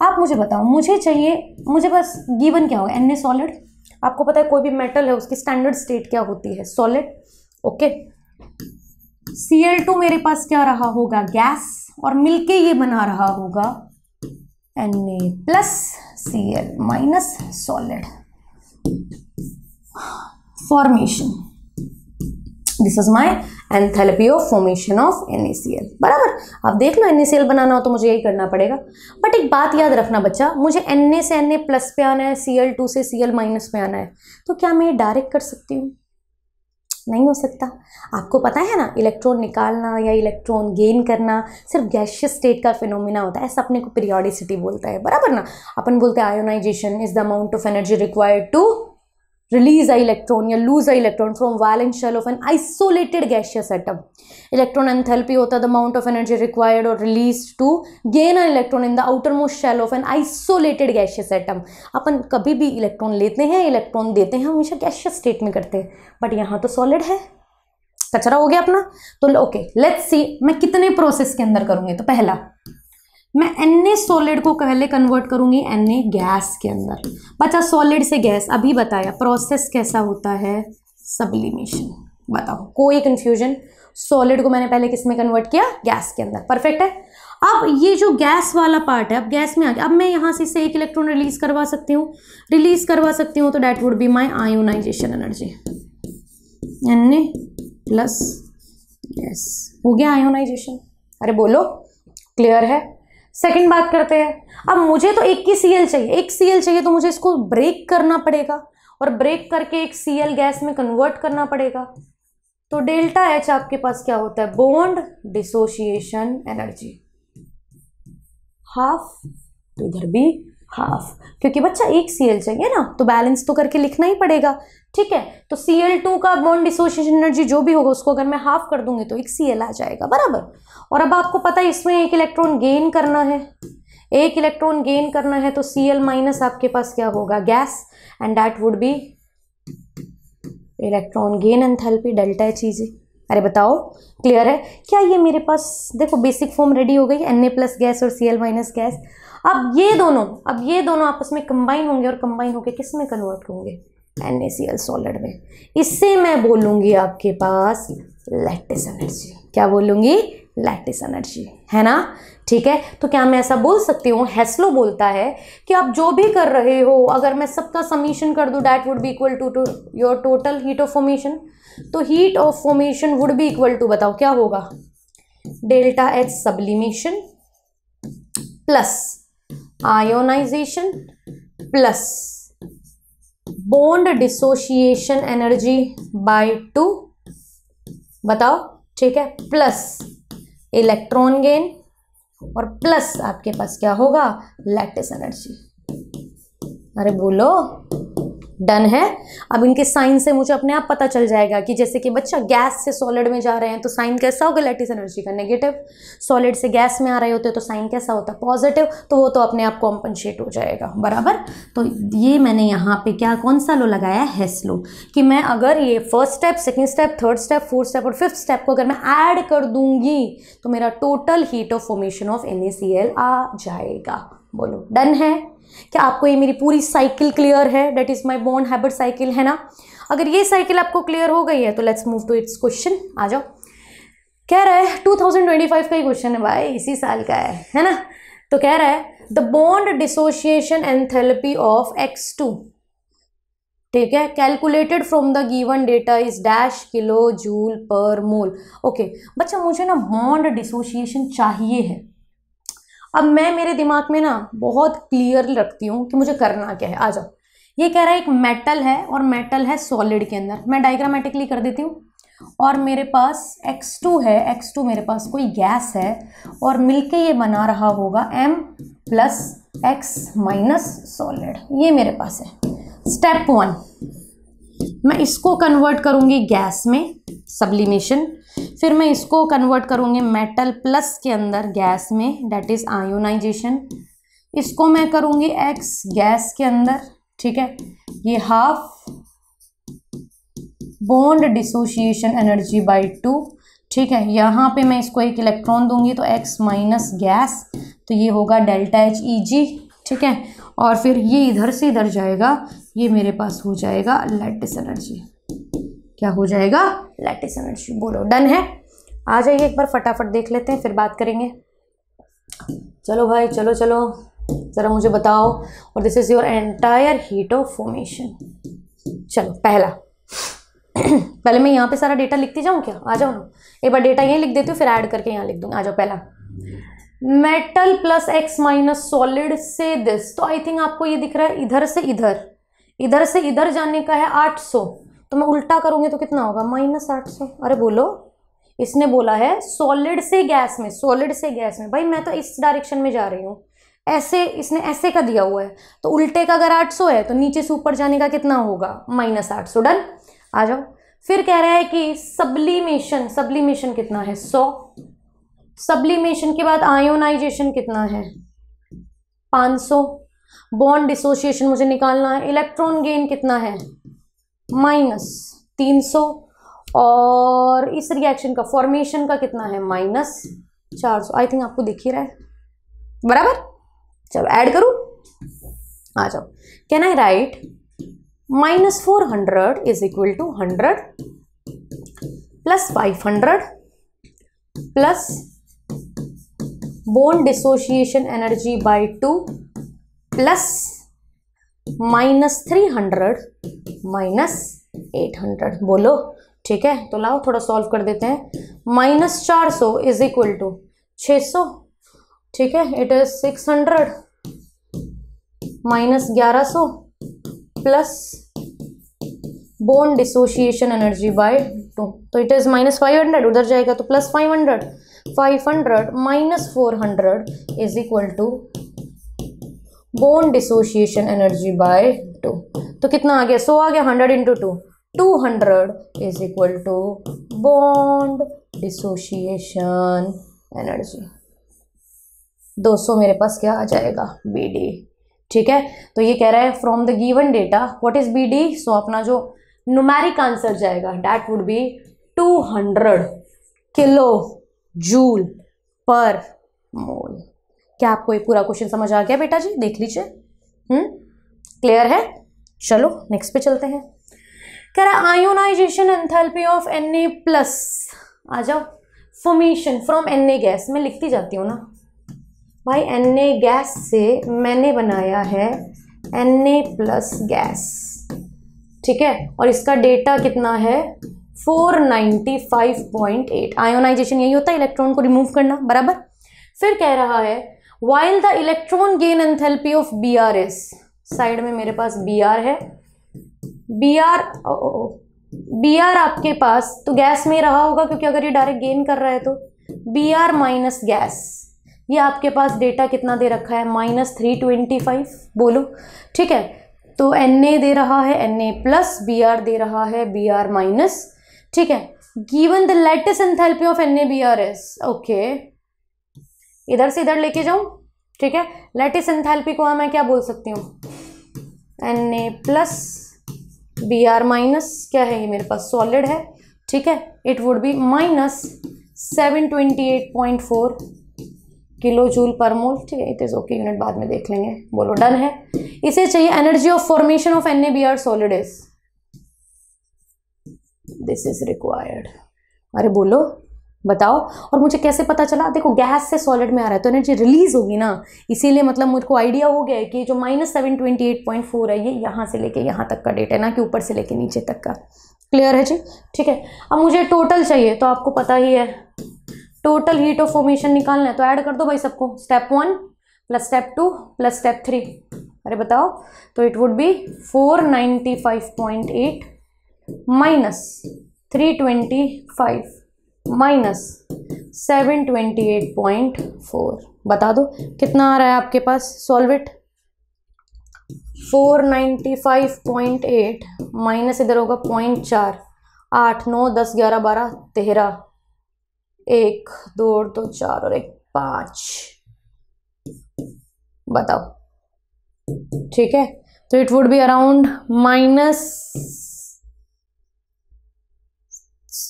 आप मुझे बताओ, मुझे चाहिए, मुझे बस गिवन क्या होगा? Na solid. आपको पता है कोई भी मेटल है उसकी स्टैंडर्ड स्टेट क्या होती है? सॉलिड। ओके। Cl2 मेरे पास क्या रहा होगा? गैस। और मिलके ये बना रहा होगा Na+Cl- solid formation. This is my enthalpy of formation of NaCl। बराबर। अब देख लो NaCl बनाना हो तो मुझे यही करना पड़ेगा। बट एक बात याद रखना बच्चा, मुझे Na से Na+ पे आना है, Cl2 से Cl- पे आना है, तो क्या मैं ये डायरेक्ट कर सकती हूँ? नहीं हो सकता। आपको पता है ना, इलेक्ट्रॉन निकालना या इलेक्ट्रॉन गेन करना सिर्फ गैसियस स्टेट का फिनोमिना होता है। ऐसा अपने को पीरियोडिसिटी बोलता है। बराबर ना। अपन बोलते हैं ionisation is the amount of energy required to release a electron या lose a electron from valence shell of an isolated gaseous atom. Electron enthalpy होता है the amount of energy required or released to gain an electron in the outermost shell of an isolated gaseous atom. अपन कभी भी electron लेते हैं, electron देते हैं, हमेशा gaseous state में करते हैं, बट यहाँ तो सॉलिड है, कचरा हो गया अपना। तो ओके लेट्स सी मैं कितने प्रोसेस के अंदर करूंगी। तो पहला मैं Na सॉलिड को पहले कन्वर्ट करूंगी Na गैस के अंदर। बचा सॉलिड से गैस, अभी बताया प्रोसेस कैसा होता है? सब्लिमेशन। बताओ कोई कंफ्यूजन? सॉलिड को मैंने पहले किस में कन्वर्ट किया? गैस के अंदर। परफेक्ट है। अब ये जो गैस वाला पार्ट है, अब गैस में आ गया, अब मैं यहाँ से इससे एक इलेक्ट्रॉन रिलीज करवा सकती हूँ, तो that would be my ionisation energy, Na plus gas, हो गया आयोनाइजेशन। अरे बोलो, क्लियर है? सेकंड बात करते हैं। अब मुझे तो एक ही Cl चाहिए, एक Cl चाहिए, तो मुझे इसको ब्रेक करना पड़ेगा, और ब्रेक करके एक Cl गैस में कन्वर्ट करना पड़ेगा। तो डेल्टा H आपके पास क्या होता है? बॉन्ड डिसोसिएशन एनर्जी, हाफ, तो इधर भी हाफ, क्योंकि बच्चा एक Cl चाहिए ना, तो बैलेंस तो करके लिखना ही पड़ेगा। ठीक है, तो Cl2 का बॉन्ड डिसोसिएशन एनर्जी जो भी होगा उसको अगर मैं हाफ कर दूंगी तो एक Cl आ जाएगा, बराबर। और अब आपको पता है इसमें एक इलेक्ट्रॉन गेन करना है, एक इलेक्ट्रॉन गेन करना है, तो Cl माइनस आपके पास क्या होगा? Gas, and that would B electron gain enthalpy delta H easy. अरे बताओ, क्लियर है? क्या ये मेरे पास देखो बेसिक फॉर्म रेडी हो गई, Na प्लस गैस और Cl माइनस गैस। अब ये दोनों आपस में कंबाइन होंगे, और कंबाइन होके किस में कन्वर्ट होंगे? NaCl सॉलिड में। इससे मैं बोलूंगी आपके पास लैटिस एनर्जी। क्या बोलूंगी? लैटिस एनर्जी, है ना? ठीक है, तो क्या मैं ऐसा बोल सकती हूँ, हेस्लो बोलता है कि आप जो भी कर रहे हो, अगर मैं सबका समीशन कर दूं, that would be equal to your total heat of formation. तो heat of formation would be equal to, बताओ क्या होगा? Delta H sublimation plus ionisation plus bond dissociation energy by 2, बताओ, ठीक है, प्लस इलेक्ट्रॉन गेन, और प्लस आपके पास क्या होगा? Lattice energy. अरे बोलो, डन है? अब इनके साइन से मुझे अपने आप पता चल जाएगा कि जैसे कि बच्चा गैस से सॉलिड में जा रहे हैं तो साइन कैसा होगा? लैटिस एनर्जी का नेगेटिव। सॉलिड से गैस में आ रहे होते हैं तो साइन कैसा होता है? पॉजिटिव। तो वो तो अपने आप कॉम्पनसेट हो जाएगा, बराबर। तो ये मैंने यहाँ पे क्या, कौन सा लो लगाया? हेस्लो। कि मैं अगर ये first step, second step, third step, fourth step और फिफ्थ स्टेप को अगर मैं ऐड कर दूंगी तो मेरा total heat of formation of NaCl आ जाएगा। बोलो, डन है? क्या आपको ये मेरी पूरी साइकिल क्लियर है? That is my bond habit cycle, है ना? अगर ये साइकिल आपको क्लियर हो गई है तो let's move to its question. आ जाओ। कह रहा है 2025 का ही क्वेश्चन है भाई, इसी साल का है ना? तो कह रहा है the bond dissociation enthalpy of X2, ठीक है, calculated from the given data is dash kilo joule per mole. Okay बच्चा, मुझे ना बॉन्ड डिसोसिएशन चाहिए है। अब मैं मेरे दिमाग में ना बहुत क्लियर रखती हूँ कि मुझे करना क्या है। आ जाओ। ये कह रहा है एक मेटल है और मेटल है सॉलिड के अंदर। मैं डायग्रामेटिकली कर देती हूँ। और मेरे पास X2 है, X2 मेरे पास कोई गैस है और मिलके ये बना रहा होगा M plus X minus solid. ये मेरे पास है। स्टेप 1, मैं इसको कन्वर्ट करूँगी गैस में, सब्लिमेशन। फिर मैं इसको कन्वर्ट करूँगी मेटल प्लस के अंदर गैस में, दैट इज आयोनाइजेशन। इसको मैं करूँगी X गैस के अंदर, ठीक है, ये half bond dissociation energy by 2, ठीक है। यहाँ पे मैं इसको एक इलेक्ट्रॉन दूंगी तो X माइनस गैस, तो ये होगा डेल्टा H Eg, ठीक है। और फिर ये इधर से इधर जाएगा, ये मेरे पास हो जाएगा लैटिस एनर्जी। क्या हो जाएगा? Lattice energy. बोलो, डन है? आ जाइए एक बार फटाफट देख लेते हैं, फिर बात करेंगे। चलो भाई, चलो चलो ज़रा मुझे बताओ। और this is your entire heat of formation. चलो पहला पहले मैं यहाँ पे सारा डेटा लिखती जाऊँ क्या? आ जाओ ना, एक बार डेटा यहीं लिख देती हूँ, फिर ऐड करके यहाँ लिख दूँगी। आ जाओ। पहला metal plus X minus solid से दिस, तो आई थिंक आपको ये दिख रहा है इधर से इधर, इधर से इधर जाने का है 800, तो मैं उल्टा करूँगी तो कितना होगा? माइनस 800। अरे बोलो, इसने बोला है सॉलिड से गैस में, सॉलिड से गैस में। भाई मैं तो इस डायरेक्शन में जा रही हूँ, ऐसे इसने ऐसे का दिया हुआ है, तो उल्टे का अगर 800 है तो नीचे से ऊपर जाने का कितना होगा? माइनस 800। डन। आ जाओ। फिर कह रहा है कि सब्लिमेशन, सब्लिमेशन कितना है? 100। सब्लिमेशन के बाद आयोनाइजेशन कितना है? 500। बॉन्ड डिसोसिएशन मुझे निकालना है। इलेक्ट्रॉन गेन कितना है? माइनस 300। और इस रिएक्शन का फॉर्मेशन का कितना है? माइनस 400। आई थिंक आपको दिख ही रहा है, बराबर। चलो ऐड करूं। आ जाओ। Can I write minus 400 is equal to 100 plus 500 plus bond dissociation energy by 2 plus -300 -800। बोलो ठीक है, तो लाओ थोड़ा सॉल्व कर देते हैं। -400 इज इक्वल टू 600, ठीक है, it is 600 -1100 plus bond dissociation energy by 2, तो इट इज -500, उधर जाएगा तो +500, 500 -400 is equal to bond dissociation energy by 2। तो कितना आ गया, 100 आ गया, 100 × 2 200 is equal to bond dissociation energy. 200 मेरे पास क्या आ जाएगा, BD। ठीक है, तो ये कह रहा है from the given data what is BD। So अपना जो न्यूमेरिक आंसर जाएगा that would be 200 kilo joule per mole. क्या आपको ये पूरा क्वेश्चन समझ आ गया बेटा जी? देख लीजिए, क्लियर है? चलो नेक्स्ट पे चलते हैं। कह रहा है आयोनाइजेशन एंथैल्पी ऑफ Na+। आ जाओ, फॉर्मेशन फ्रॉम Na गैस। मैं लिखती जाती हूँ ना भाई, Na गैस से मैंने बनाया है Na+ गैस, ठीक है, और इसका डेटा कितना है 495.8। आयोनाइजेशन यही होता है, इलेक्ट्रॉन को रिमूव करना, बराबर। फिर कह रहा है while the electron gain enthalpy of Br is, side में मेरे पास Br है, Br आपके पास तो गैस में ही रहा होगा क्योंकि अगर ये डायरेक्ट गेन कर रहा है तो Br माइनस गैस, ये आपके पास डेटा कितना दे रखा है -325। बोलो ठीक है, तो Na दे रहा है Na+, Br दे रहा है Br-, ठीक है। Given the latest enthalpy of NaBr is, okay, इधर से इधर लेके जाऊं, ठीक है। लेटेस्ट एंथैल्पी को मैं क्या बोल सकती हूँ, Na+, Br-, क्या है ये मेरे पास सॉलिड है, ठीक है, it would be -728.4 kilo joule per mole, ठीक है। इट इज ओके, यूनिट बाद में देख लेंगे। बोलो डन है। इसे चाहिए energy of formation of NaBr solid is, this is required. अरे बोलो बताओ, और मुझे कैसे पता चला? देखो गैस से सॉलिड में आ रहा है तो एनर्जी रिलीज होगी ना, इसीलिए मतलब मुझको आइडिया हो गया है कि जो -728.4 है ये यहाँ से लेके यहाँ तक का डेटा है, ना कि ऊपर से लेके नीचे तक का। क्लियर है जी? ठीक है। अब मुझे टोटल चाहिए, तो आपको पता ही है टोटल हीट ऑफ फॉर्मेशन निकालना है, तो ऐड कर दो भाई सबको, step 1 plus step 2 plus step 3। अरे बताओ, तो इट वुड बी 495.8 -325 -728.4। बता दो कितना आ रहा है आपके पास सॉल्वेट। 495.8 माइनस इधर होगा 0.4, 8 9 10 11 12 13, 1 2 2 4 और 1 5। बताओ ठीक है, तो इट वुड बी अराउंड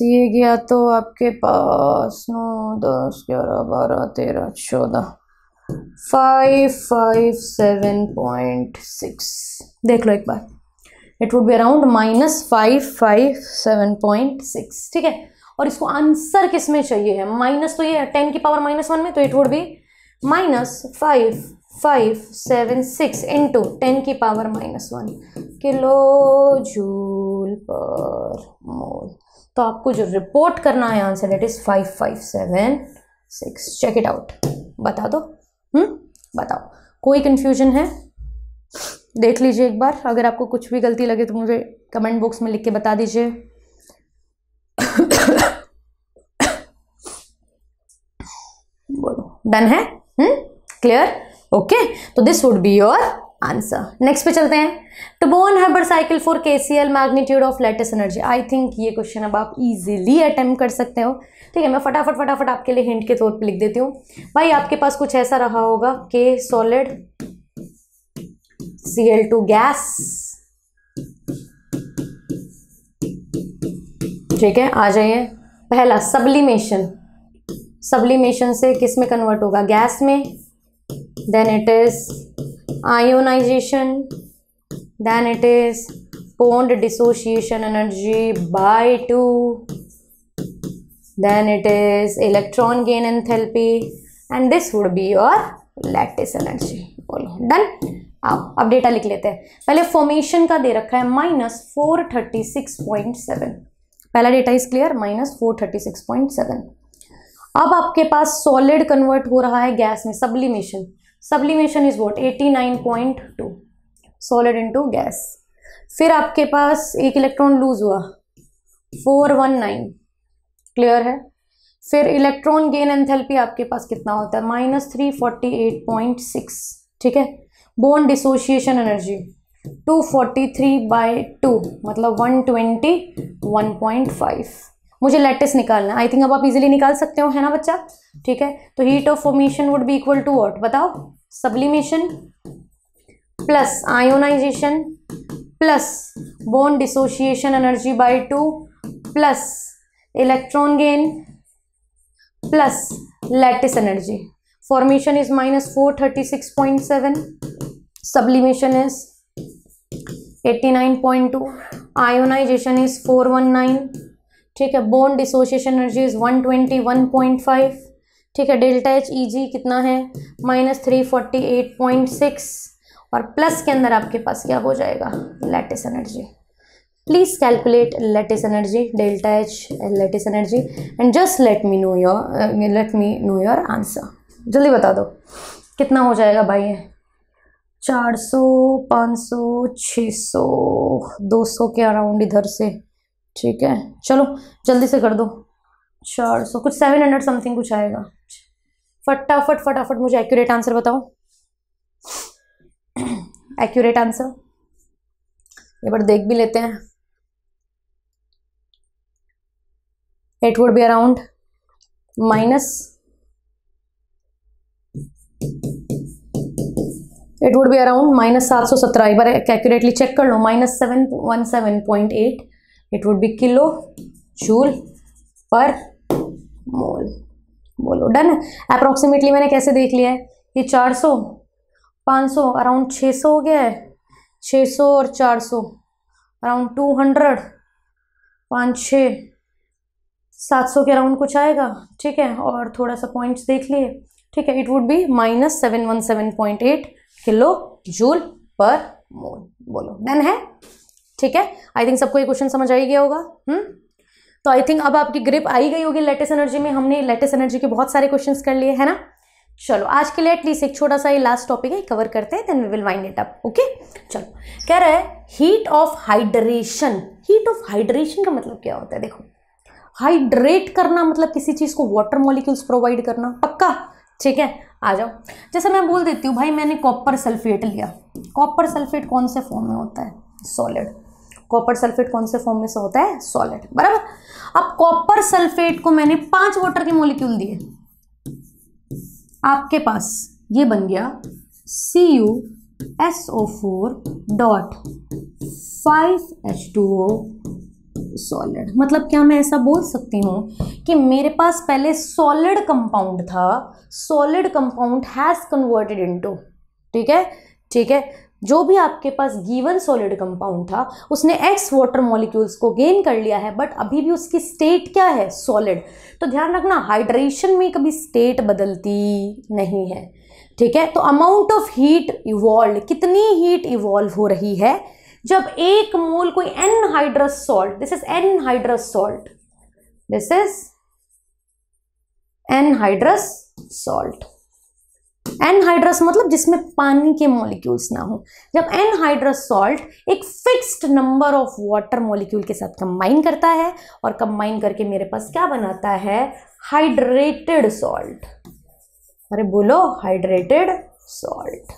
ये गया तो आपके पास 9 10 11 12 13 14 557.6। देख लो एक बार, इट वुड बी अराउंड -557.6, ठीक है। और इसको आंसर किस में चाहिए है, माइनस तो ये है 10 की पावर -1 में, तो इट वुड बी -5576 इंटू 10 की पावर -1 किलो जूल पर मोल। तो आपको जो रिपोर्ट करना है answer that is 5576। Check it out, बता दो। बताओ, कोई कंफ्यूजन है? देख लीजिए एक बार, अगर आपको कुछ भी गलती लगे तो मुझे कमेंट बॉक्स में लिख के बता दीजिए। बोलो डन है? क्लियर? ओके, तो this would be your answer. Next पे चलते हैं। To Born Haber cycle for KCl magnitude of lattice energy. I think ये क्वेश्चन अब आप इजीली अटेम्प्ट कर सकते हो, ठीक है। मैं फटाफट आपके लिए हिंट के तौर पे लिख देती हूँ। भाई आपके पास कुछ ऐसा रहा होगा, K सॉलिड, Cl2 गैस, ठीक है। आ जाइए, पहला सब्लिमेशन, सब्लिमेशन से किस में कन्वर्ट होगा, गैस में, then it is ionization, then it is bond dissociation energy by 2, then it is electron gain enthalpy, and this would be your lattice energy. बोलो डन। आओ अब डेटा लिख लेते हैं। पहले फॉर्मेशन का दे रखा है -436.7, पहला डेटा इज क्लियर, -436.7। अब आपके पास सॉलिड कन्वर्ट हो रहा है गैस में, sublimation. Sublimation is what, 89.2 solid into gas. फिर आपके पास एक इलेक्ट्रॉन लूज हुआ 419, क्लियर है। फिर इलेक्ट्रॉन गेन एंथैल्पी आपके पास कितना होता है, -348.6, ठीक है। बॉन्ड डिसोसिएशन एनर्जी 243/2 मतलब 121.5। मुझे लैटिस निकालना है, आई थिंक अब आप इजीली निकाल सकते हो, है ना बच्चा, ठीक है। तो heat of formation would be equal to what, बताओ, sublimation plus ionisation plus bond dissociation energy by 2 plus electron gain plus lattice energy. Formation is -436.7, sublimation is 89.2, ionisation is 419, ठीक है। बॉन्ड डिसोसिएशन एनर्जी इज 121.5, ठीक है। Delta H E जी कितना है, -348.6 और plus के अंदर आपके पास क्या हो जाएगा, lattice energy. Please calculate lattice energy, delta H lattice energy and just let me know your answer. जल्दी बता दो कितना हो जाएगा भाई, 400, 500, 600, 200 के अराउंड इधर से, ठीक है। चलो जल्दी से कर दो, 400 कुछ 700 समथिंग कुछ आएगा। फटाफट मुझे एक्यूरेट आंसर बताओ, एक्यूरेट आंसर एक बार देख भी लेते हैं। It would be around -717। एक बार एक्यूरेटली चेक कर लो, -717.8, it would be kilo joule per mole. बोलो डन। अप्रोक्सीमेटली मैंने कैसे देख लिया है, ये 400, 500 अराउंड 600 हो गया है, 600 और 400 अराउंड 200, 5, 6, 700 के अराउंड कुछ आएगा, ठीक है। और थोड़ा सा पॉइंट्स देख लिए, ठीक है। It would be -717.8 kilo joule per mole. बोलो डन है, ठीक है। आई थिंक सबको ये क्वेश्चन समझ आ ही गया होगा। तो आई थिंक अब आपकी ग्रिप आई गई होगी लैटिस एनर्जी में। हमने लैटिस एनर्जी के बहुत सारे क्वेश्चंस कर लिए, है ना। चलो आज के लिए एटलीस्ट एक छोटा सा ये लास्ट टॉपिक है, कवर करते हैं, then we will wind it up. Okay चलो, कह रहा है heat of hydration. Heat of hydration का मतलब क्या होता है, देखो, हाइड्रेट करना मतलब किसी चीज को वाटर मॉलिक्यूल्स प्रोवाइड करना, पक्का, ठीक है। आ जाओ, जैसे मैं बोल देती हूँ भाई मैंने कॉपर सल्फेट लिया। कॉपर सल्फेट कौन से फॉर्म में होता है, सॉलिड। कॉपर सल्फेट कौन से फॉर्म में से होता है, सॉलिड, बराबर। अब कॉपर सल्फेट को मैंने 5 वाटर के मॉलिक्यूल दिए, आपके पास ये बन गया CuSO4.5H2O सॉलिड। मतलब क्या मैं ऐसा बोल सकती हूँ कि मेरे पास पहले सॉलिड कंपाउंड था, solid compound has converted into, ठीक है, ठीक है, जो भी आपके पास गिवन सॉलिड कंपाउंड था उसने एक्स वाटर मॉलिक्यूल्स को गेन कर लिया है, बट अभी भी उसकी स्टेट क्या है, सॉलिड। तो ध्यान रखना हाइड्रेशन में कभी स्टेट बदलती नहीं है, ठीक है। तो अमाउंट ऑफ हीट इवॉल्व, कितनी हीट इवॉल्व हो रही है जब एक मोल कोई anhydrous salt, this is anhydrous salt, this is anhydrous salt. Anhydrous मतलब जिसमें पानी के मॉलिक्यूल्स ना हो। जब एनहाइड्रस सॉल्ट एक fixed number of water molecule के साथ कंबाइन करता है और कंबाइन करके मेरे पास क्या बनाता है, हाइड्रेटेड सॉल्ट। अरे बोलो, हाइड्रेटेड सॉल्ट,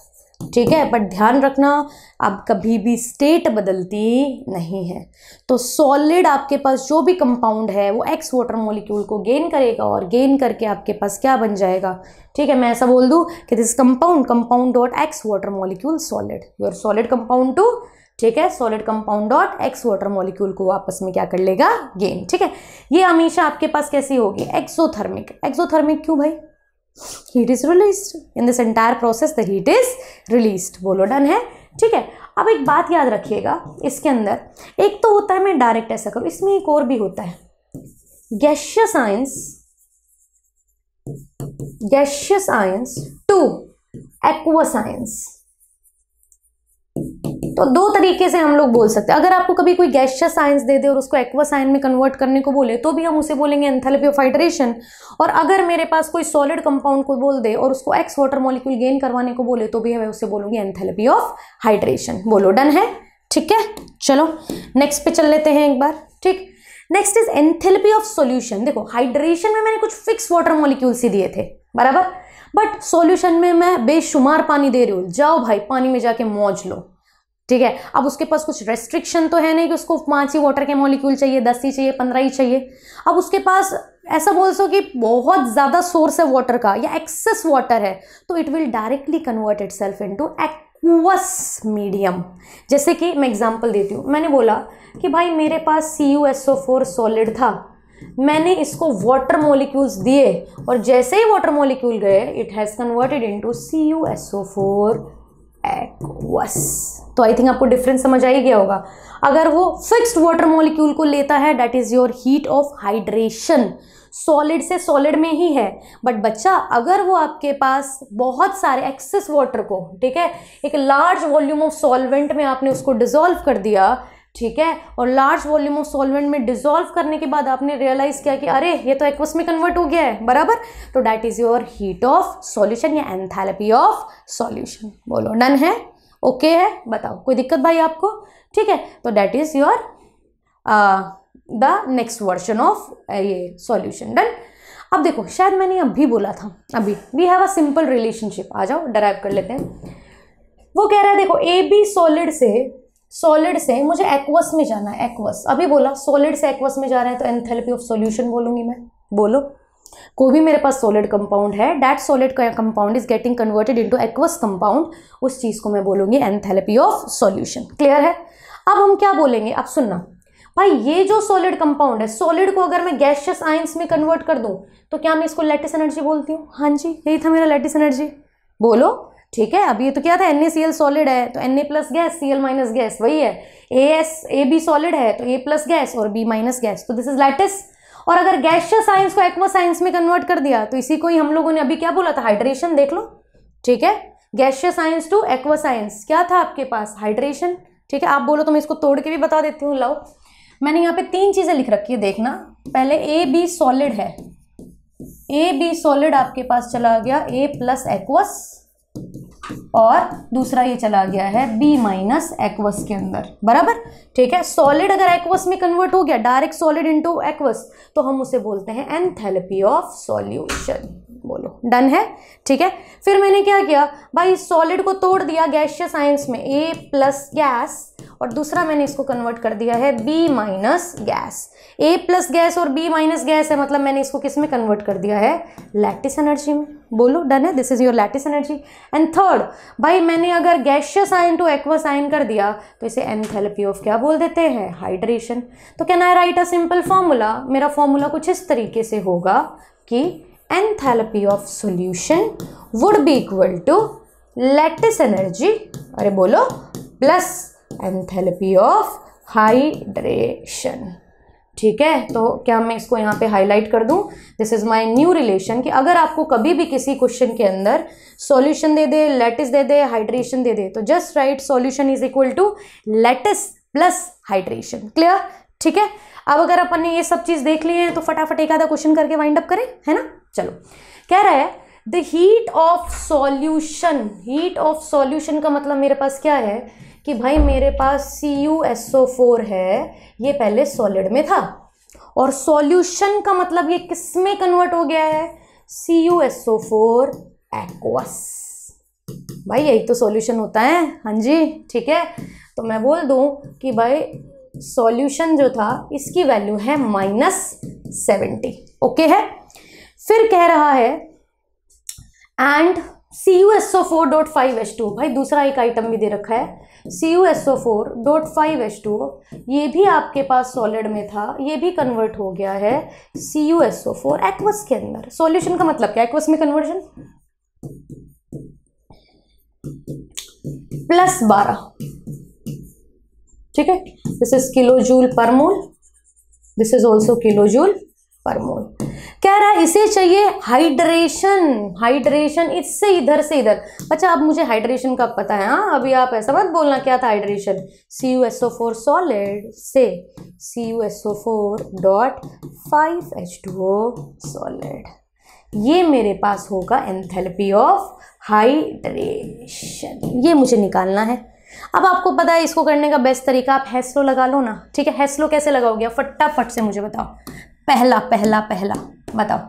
ठीक है। बट ध्यान रखना अब कभी भी स्टेट बदलती नहीं है। तो सॉलिड आपके पास जो भी कंपाउंड है वो एक्स वाटर मॉलिक्यूल को गेन करेगा और गेन करके आपके पास क्या बन जाएगा, ठीक है। मैं ऐसा बोल दूं कि this compound dot X water molecule solid, your solid compound to, ठीक है, solid compound dot X water molecule को आपस में क्या कर लेगा, गेन, ठीक है। ये हमेशा आपके पास कैसी होगी, एक्सोथर्मिक। एक्सोथर्मिक क्यों भाई, heat is released in this entire process, the heat is released. बोलो डन है, ठीक है। अब एक बात याद रखिएगा, इसके अंदर एक तो होता है, मैं डायरेक्ट ऐसा करूं, इसमें एक और भी होता है, gaseous ions gaseous ions two aqueous ions. तो दो तरीके से हम लोग बोल सकते हैं। अगर आपको कभी कोई गैशियस आयंस दे दे और उसको एक्वस आयन में कन्वर्ट करने को बोले तो भी हम उसे बोलेंगे एंथैल्पी ऑफ हाइड्रेशन। और अगर मेरे पास कोई सॉलिड कंपाउंड को बोल दे और उसको एक्स वाटर मॉलिक्यूल गेन करवाने को बोले तो भी मैं उसे बोलूंगी एंथैल्पी ऑफ हाइड्रेशन। बोलो डन है, ठीक है। चलो नेक्स्ट पे चल लेते हैं एक बार, ठीक। Next is enthalpy of solution. देखो हाइड्रेशन में मैंने कुछ फिक्स वाटर मॉलिक्यूल्स ही दिए थे, बराबर, बट सॉल्यूशन में मैं बेशुमार पानी दे रही हूँ। जाओ भाई पानी में जाके मौज लो, ठीक है। अब उसके पास कुछ रेस्ट्रिक्शन तो है नहीं कि उसको 5 ही वाटर के मॉलिक्यूल चाहिए, 10 ही चाहिए, 15 ही चाहिए। अब उसके पास ऐसा बोल सो कि बहुत ज्यादा सोर्स है वाटर का या एक्सेस वाटर है, तो it will directly convert itself into aqueous medium. जैसे कि मैं एग्जांपल देती हूँ, मैंने बोला कि भाई मेरे पास CuSO4 सॉलिड था, मैंने इसको वाटर मॉलिक्यूल्स दिए और जैसे ही वाटर मॉलिक्यूल गए it has converted into CuSO4 aqueous. तो आई थिंक आपको डिफरेंस समझ आ ही गया होगा। अगर वो फिक्स्ड वाटर मॉलिक्यूल को लेता है that is your heat of hydration, solid से सॉलिड में ही है। बट बच्चा अगर वो आपके पास बहुत सारे एक्सेस वाटर को, ठीक है, एक लार्ज वॉल्यूम ऑफ सॉल्वेंट में आपने उसको डिसॉल्व कर दिया, ठीक है, और लार्ज वॉल्यूम ऑफ सॉल्वेंट में डिसॉल्व करने के बाद आपने रियलाइज किया कि अरे ये तो एक्वस में कन्वर्ट हो गया है, बराबर, तो that is your heat of solution या एंथैल्पी ऑफ सॉल्यूशन। बोलो डन है, ओके है, बताओ कोई दिक्कत भाई आपको, ठीक है। तो that is your the next version of ये सॉल्यूशन, डन। अब देखो शायद मैंने अभी बोला था, अभी we have a simple relationship, आ जाओ डराइव कर लेते हैं। वो कह रहा है देखो AB सॉलिड से मुझे एक्वस में जाना है, एक्वस, अभी बोला सॉलिड से एक्वस में जा रहा है तो एंथैल्पी ऑफ सॉल्यूशन बोलूंगी मैं। बोलो कोई भी मेरे पास सॉलिड कंपाउंड है, that solid compound is getting converted into aqueous compound, उस चीज को मैं बोलूंगी एंथैल्पी ऑफ सॉल्यूशन। क्लियर है। अब हम क्या बोलेंगे, अब सुनना भाई, ये जो सॉलिड कंपाउंड है, सॉलिड को अगर मैं गैसियस आयंस में कन्वर्ट कर दूं तो क्या मैं इसको लैटिस एनर्जी बोलती हूँ? हाँ जी, यही था मेरा लैटिस एनर्जी। बोलो ठीक है। अब ये तो क्या था, NaCl सॉलिड है तो Na plus gas Cl minus gas, वही है। AB सॉलिड है तो A प्लस गैस और B माइनस गैस, तो दिस इज लैटिस। और अगर गैसियस आयंस को एक्वस आयंस में कन्वर्ट कर दिया तो इसी को ही हम लोगों ने अभी क्या बोला था, हाइड्रेशन। देख लो, ठीक है, gaseous ions two aqueous ions क्या था आपके पास, हाइड्रेशन। ठीक है, आप बोलो तो मैं इसको तोड़ के भी बता देती हूँ। लो मैंने यहाँ पे 3 चीजें लिख रखी है, देखना। पहले AB सॉलिड है, AB सॉलिड आपके पास चला गया A प्लस एक्वस, और दूसरा ये चला गया है B माइनस एक्वस के अंदर, बराबर। ठीक है, सॉलिड अगर एक्वस में कन्वर्ट हो गया, डायरेक्ट सॉलिड इनटू एक्वस, तो हम उसे बोलते हैं एंथैल्पी ऑफ सॉल्यूशन। बोलो डन है, ठीक है। फिर मैंने क्या किया भाई, सॉलिड को तोड़ दिया गैसियस आयंस में, A प्लस गैस, और दूसरा मैंने इसको कन्वर्ट कर दिया है B minus gas. A plus gas और B माइनस गैस है, मतलब मैंने इसको किस में कन्वर्ट कर दिया है, लैटिस एनर्जी में। बोलो डन है, this is your lattice energy. And third भाई, मैंने अगर gaseous ion two aqueous ion कर दिया तो इसे एंथैल्पी ऑफ क्या बोल देते हैं, हाइड्रेशन। तो can I write a simple formula, मेरा फॉर्मूला कुछ इस तरीके से होगा कि enthalpy of solution would be equal to lattice energy, अरे बोलो, प्लस एंथैल्पी ऑफ हाइड्रेशन। ठीक है, तो क्या मैं इसको यहाँ पे हाईलाइट कर दूं, this is my new relation, कि अगर आपको कभी भी किसी क्वेश्चन के अंदर सॉल्यूशन दे दे, लैटिस दे दे, हाइड्रेशन दे दे, तो just write solution is equal to lattice plus hydration. Clear, ठीक है। अब अगर अपन ने ये सब चीज देख ली है तो फटाफट एक आधा क्वेश्चन करके वाइंड अप करें, है ना। चलो, कह रहा है the heat of solution, heat of solution का मतलब मेरे पास क्या है कि भाई मेरे पास CuSO4 है, ये पहले सॉलिड में था, और सॉल्यूशन का मतलब ये किस में कन्वर्ट हो गया है, CuSO4 एक्वस। भाई यही तो सॉल्यूशन होता है, हाँ जी, ठीक है। तो मैं बोल दूं कि भाई सॉल्यूशन जो था इसकी वैल्यू है -70, ओके है। फिर कह रहा है एंड CuSO4.5H2, भाई दूसरा एक आइटम भी दे रखा है, CuSO4.5H2, ये भी आपके पास सॉलिड में था, ये भी कन्वर्ट हो गया है CuSO4 एक्वस के अंदर। सॉल्यूशन का मतलब क्या, एक्वस में कन्वर्जन, +12, ठीक है। This is kilo joule per mole, this is also kilo joule per mole. कह कह रहा है इसे चाहिए हाइड्रेशन, हाइड्रेशन इससे इधर से इधर। अच्छा अब मुझे हाइड्रेशन का पता है, हाँ अभी आप ऐसा मत बोलना क्या था हाइड्रेशन, CuSO4 सॉलिड से CuSO4 डॉट 5H2O सॉलिड, ये मेरे पास होगा एंथैल्पी ऑफ हाइड्रेशन, ये मुझे निकालना है। अब आपको पता है इसको करने का बेस्ट तरीका, आप हेस्लो लगा लो ना, ठीक है। हेस्लो कैसे लगाओगे फटाफट से मुझे बताओ, पहला पहला पहला बताओ,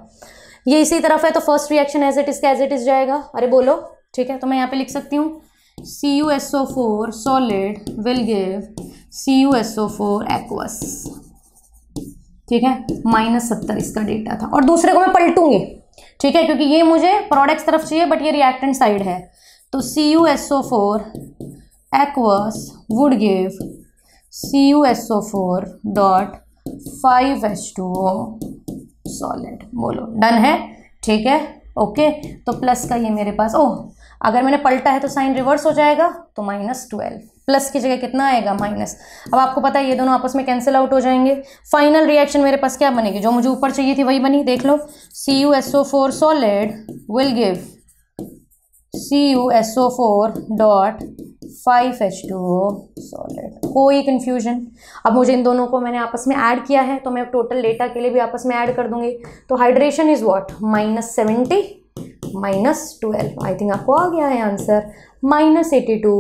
ये इसी तरफ है तो first reaction as it is का एज इट इज जाएगा, अरे बोलो, ठीक है। तो मैं यहाँ पे लिख सकती हूँ CuSO4 solid will give CuSO4 aqueous, ठीक है, -70 इसका डेटा था। और दूसरे को मैं पलटूंगी, ठीक है, क्योंकि ये मुझे प्रोडक्ट्स तरफ चाहिए बट ये रिएक्टेंट साइड है, तो CuSO4 aqueous would give CuSO4 dot 5H2O solid. बोलो डन है, ठीक है, ओके। तो प्लस का ये मेरे पास, ओह अगर मैंने पलटा है तो साइन रिवर्स हो जाएगा, तो -12 प्लस की जगह कितना आएगा माइनस। अब आपको पता है ये दोनों आपस में कैंसिल आउट हो जाएंगे, फाइनल रिएक्शन मेरे पास क्या बनेगी, जो मुझे ऊपर चाहिए थी वही बनी, देख लो, CuSO4 solid will give CuSO4 dot 5H2O solid. कोई कंफ्यूजन? अब मुझे इन दोनों को मैंने आपस में ऐड किया है तो मैं टोटल डेटा के लिए भी आपस में ऐड कर दूंगी, तो hydration is what, -70 -12, I think आपको आ गया है आंसर, -82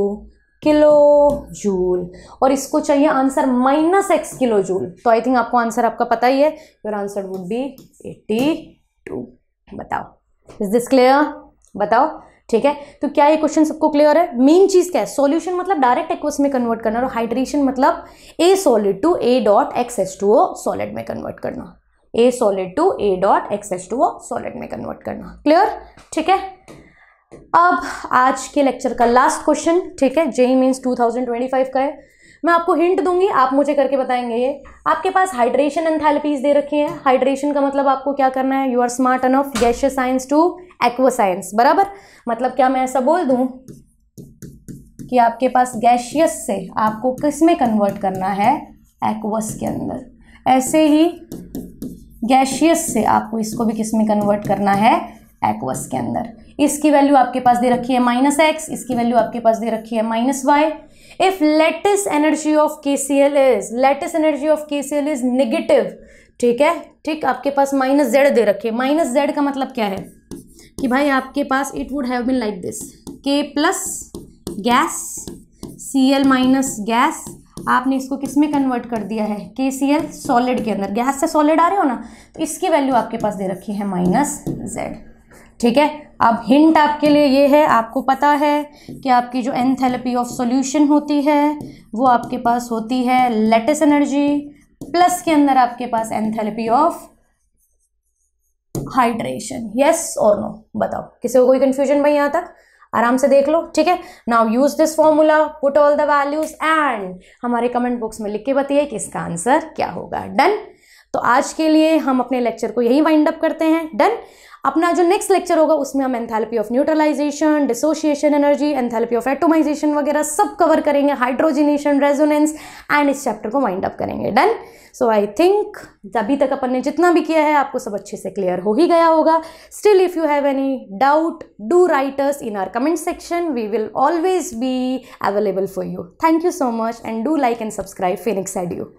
किलो जूल, और इसको चाहिए आंसर -x किलो जूल, तो आई थिंक आपको आंसर आपका पता ही है, योर आंसर वुड बी 82। बताओ, इज दिस क्लियर? बताओ, ठीक है। तो क्या ये क्वेश्चन सबको क्लियर है? मेन चीज क्या है, सॉल्यूशन मतलब डायरेक्ट एक्वस में कन्वर्ट करना, और हाइड्रेशन मतलब A solid to A dot XH2O solid में कन्वर्ट करना, A solid to A dot XH2O solid में कन्वर्ट करना। क्लियर? ठीक है। अब आज के लेक्चर का लास्ट क्वेश्चन, ठीक है, JEE मीन्स 2025 का है। मैं आपको हिंट दूंगी, आप मुझे करके बताएंगे। ये आपके पास हाइड्रेशन एंथैल्पीज दे रखी हैं। हाइड्रेशन का मतलब आपको क्या करना है, you are smart enough, gaseous science to aqueous science, बराबर। मतलब क्या मैं ऐसा बोल दूं कि आपके पास गैसियस से आपको किस में कन्वर्ट करना है, एक्वस के अंदर। ऐसे ही गैसियस से आपको इसको भी किस में कन्वर्ट करना है, एक्वस के अंदर। इसकी वैल्यू आपके पास दे रखी है -x, इसकी वैल्यू आपके पास दे रखी है -y। If lattice energy of KCl is, lattice energy of KCl is negative, ठीक है, ठीक, आपके पास -z दे रखी है। -z का मतलब क्या है कि भाई आपके पास it would have been like this, K plus gas, Cl minus gas, आपने इसको किस में कन्वर्ट कर दिया है, KCl सॉलिड के अंदर, गैस से सॉलिड आ रहे हो ना, तो इसकी वैल्यू आपके पास दे रखी है -z, ठीक है। अब हिंट आपके लिए ये है, आपको पता है कि आपकी जो एंथैल्पी ऑफ सॉल्यूशन होती है वो आपके पास होती है लेटिस एनर्जी प्लस के अंदर आपके पास एंथैल्पी ऑफ हाइड्रेशन। यस और नो? बताओ, किसी को कोई कंफ्यूजन भाई यहाँ तक? आराम से देख लो, ठीक है। Now use this formula, put all the values and हमारे कमेंट बॉक्स में लिख के बताइए कि इसका आंसर क्या होगा। डन? तो आज के लिए हम अपने लेक्चर को यही वाइंड अप करते हैं। डन? अपना जो नेक्स्ट लेक्चर होगा उसमें हम enthalpy of neutralisation, dissociation energy, enthalpy of atomisation वगैरह सब कवर करेंगे, हाइड्रोजनेशन, रेजोनेंस एंड इस चैप्टर को वाइंड अप करेंगे। डन? सो आई थिंक अभी तक अपन ने जितना भी किया है आपको सब अच्छे से क्लियर हो ही गया होगा। Still if you have any doubt, do write us in our comment section, we will always be available for you. Thank you so much and do like and subscribe Phoenix EDU।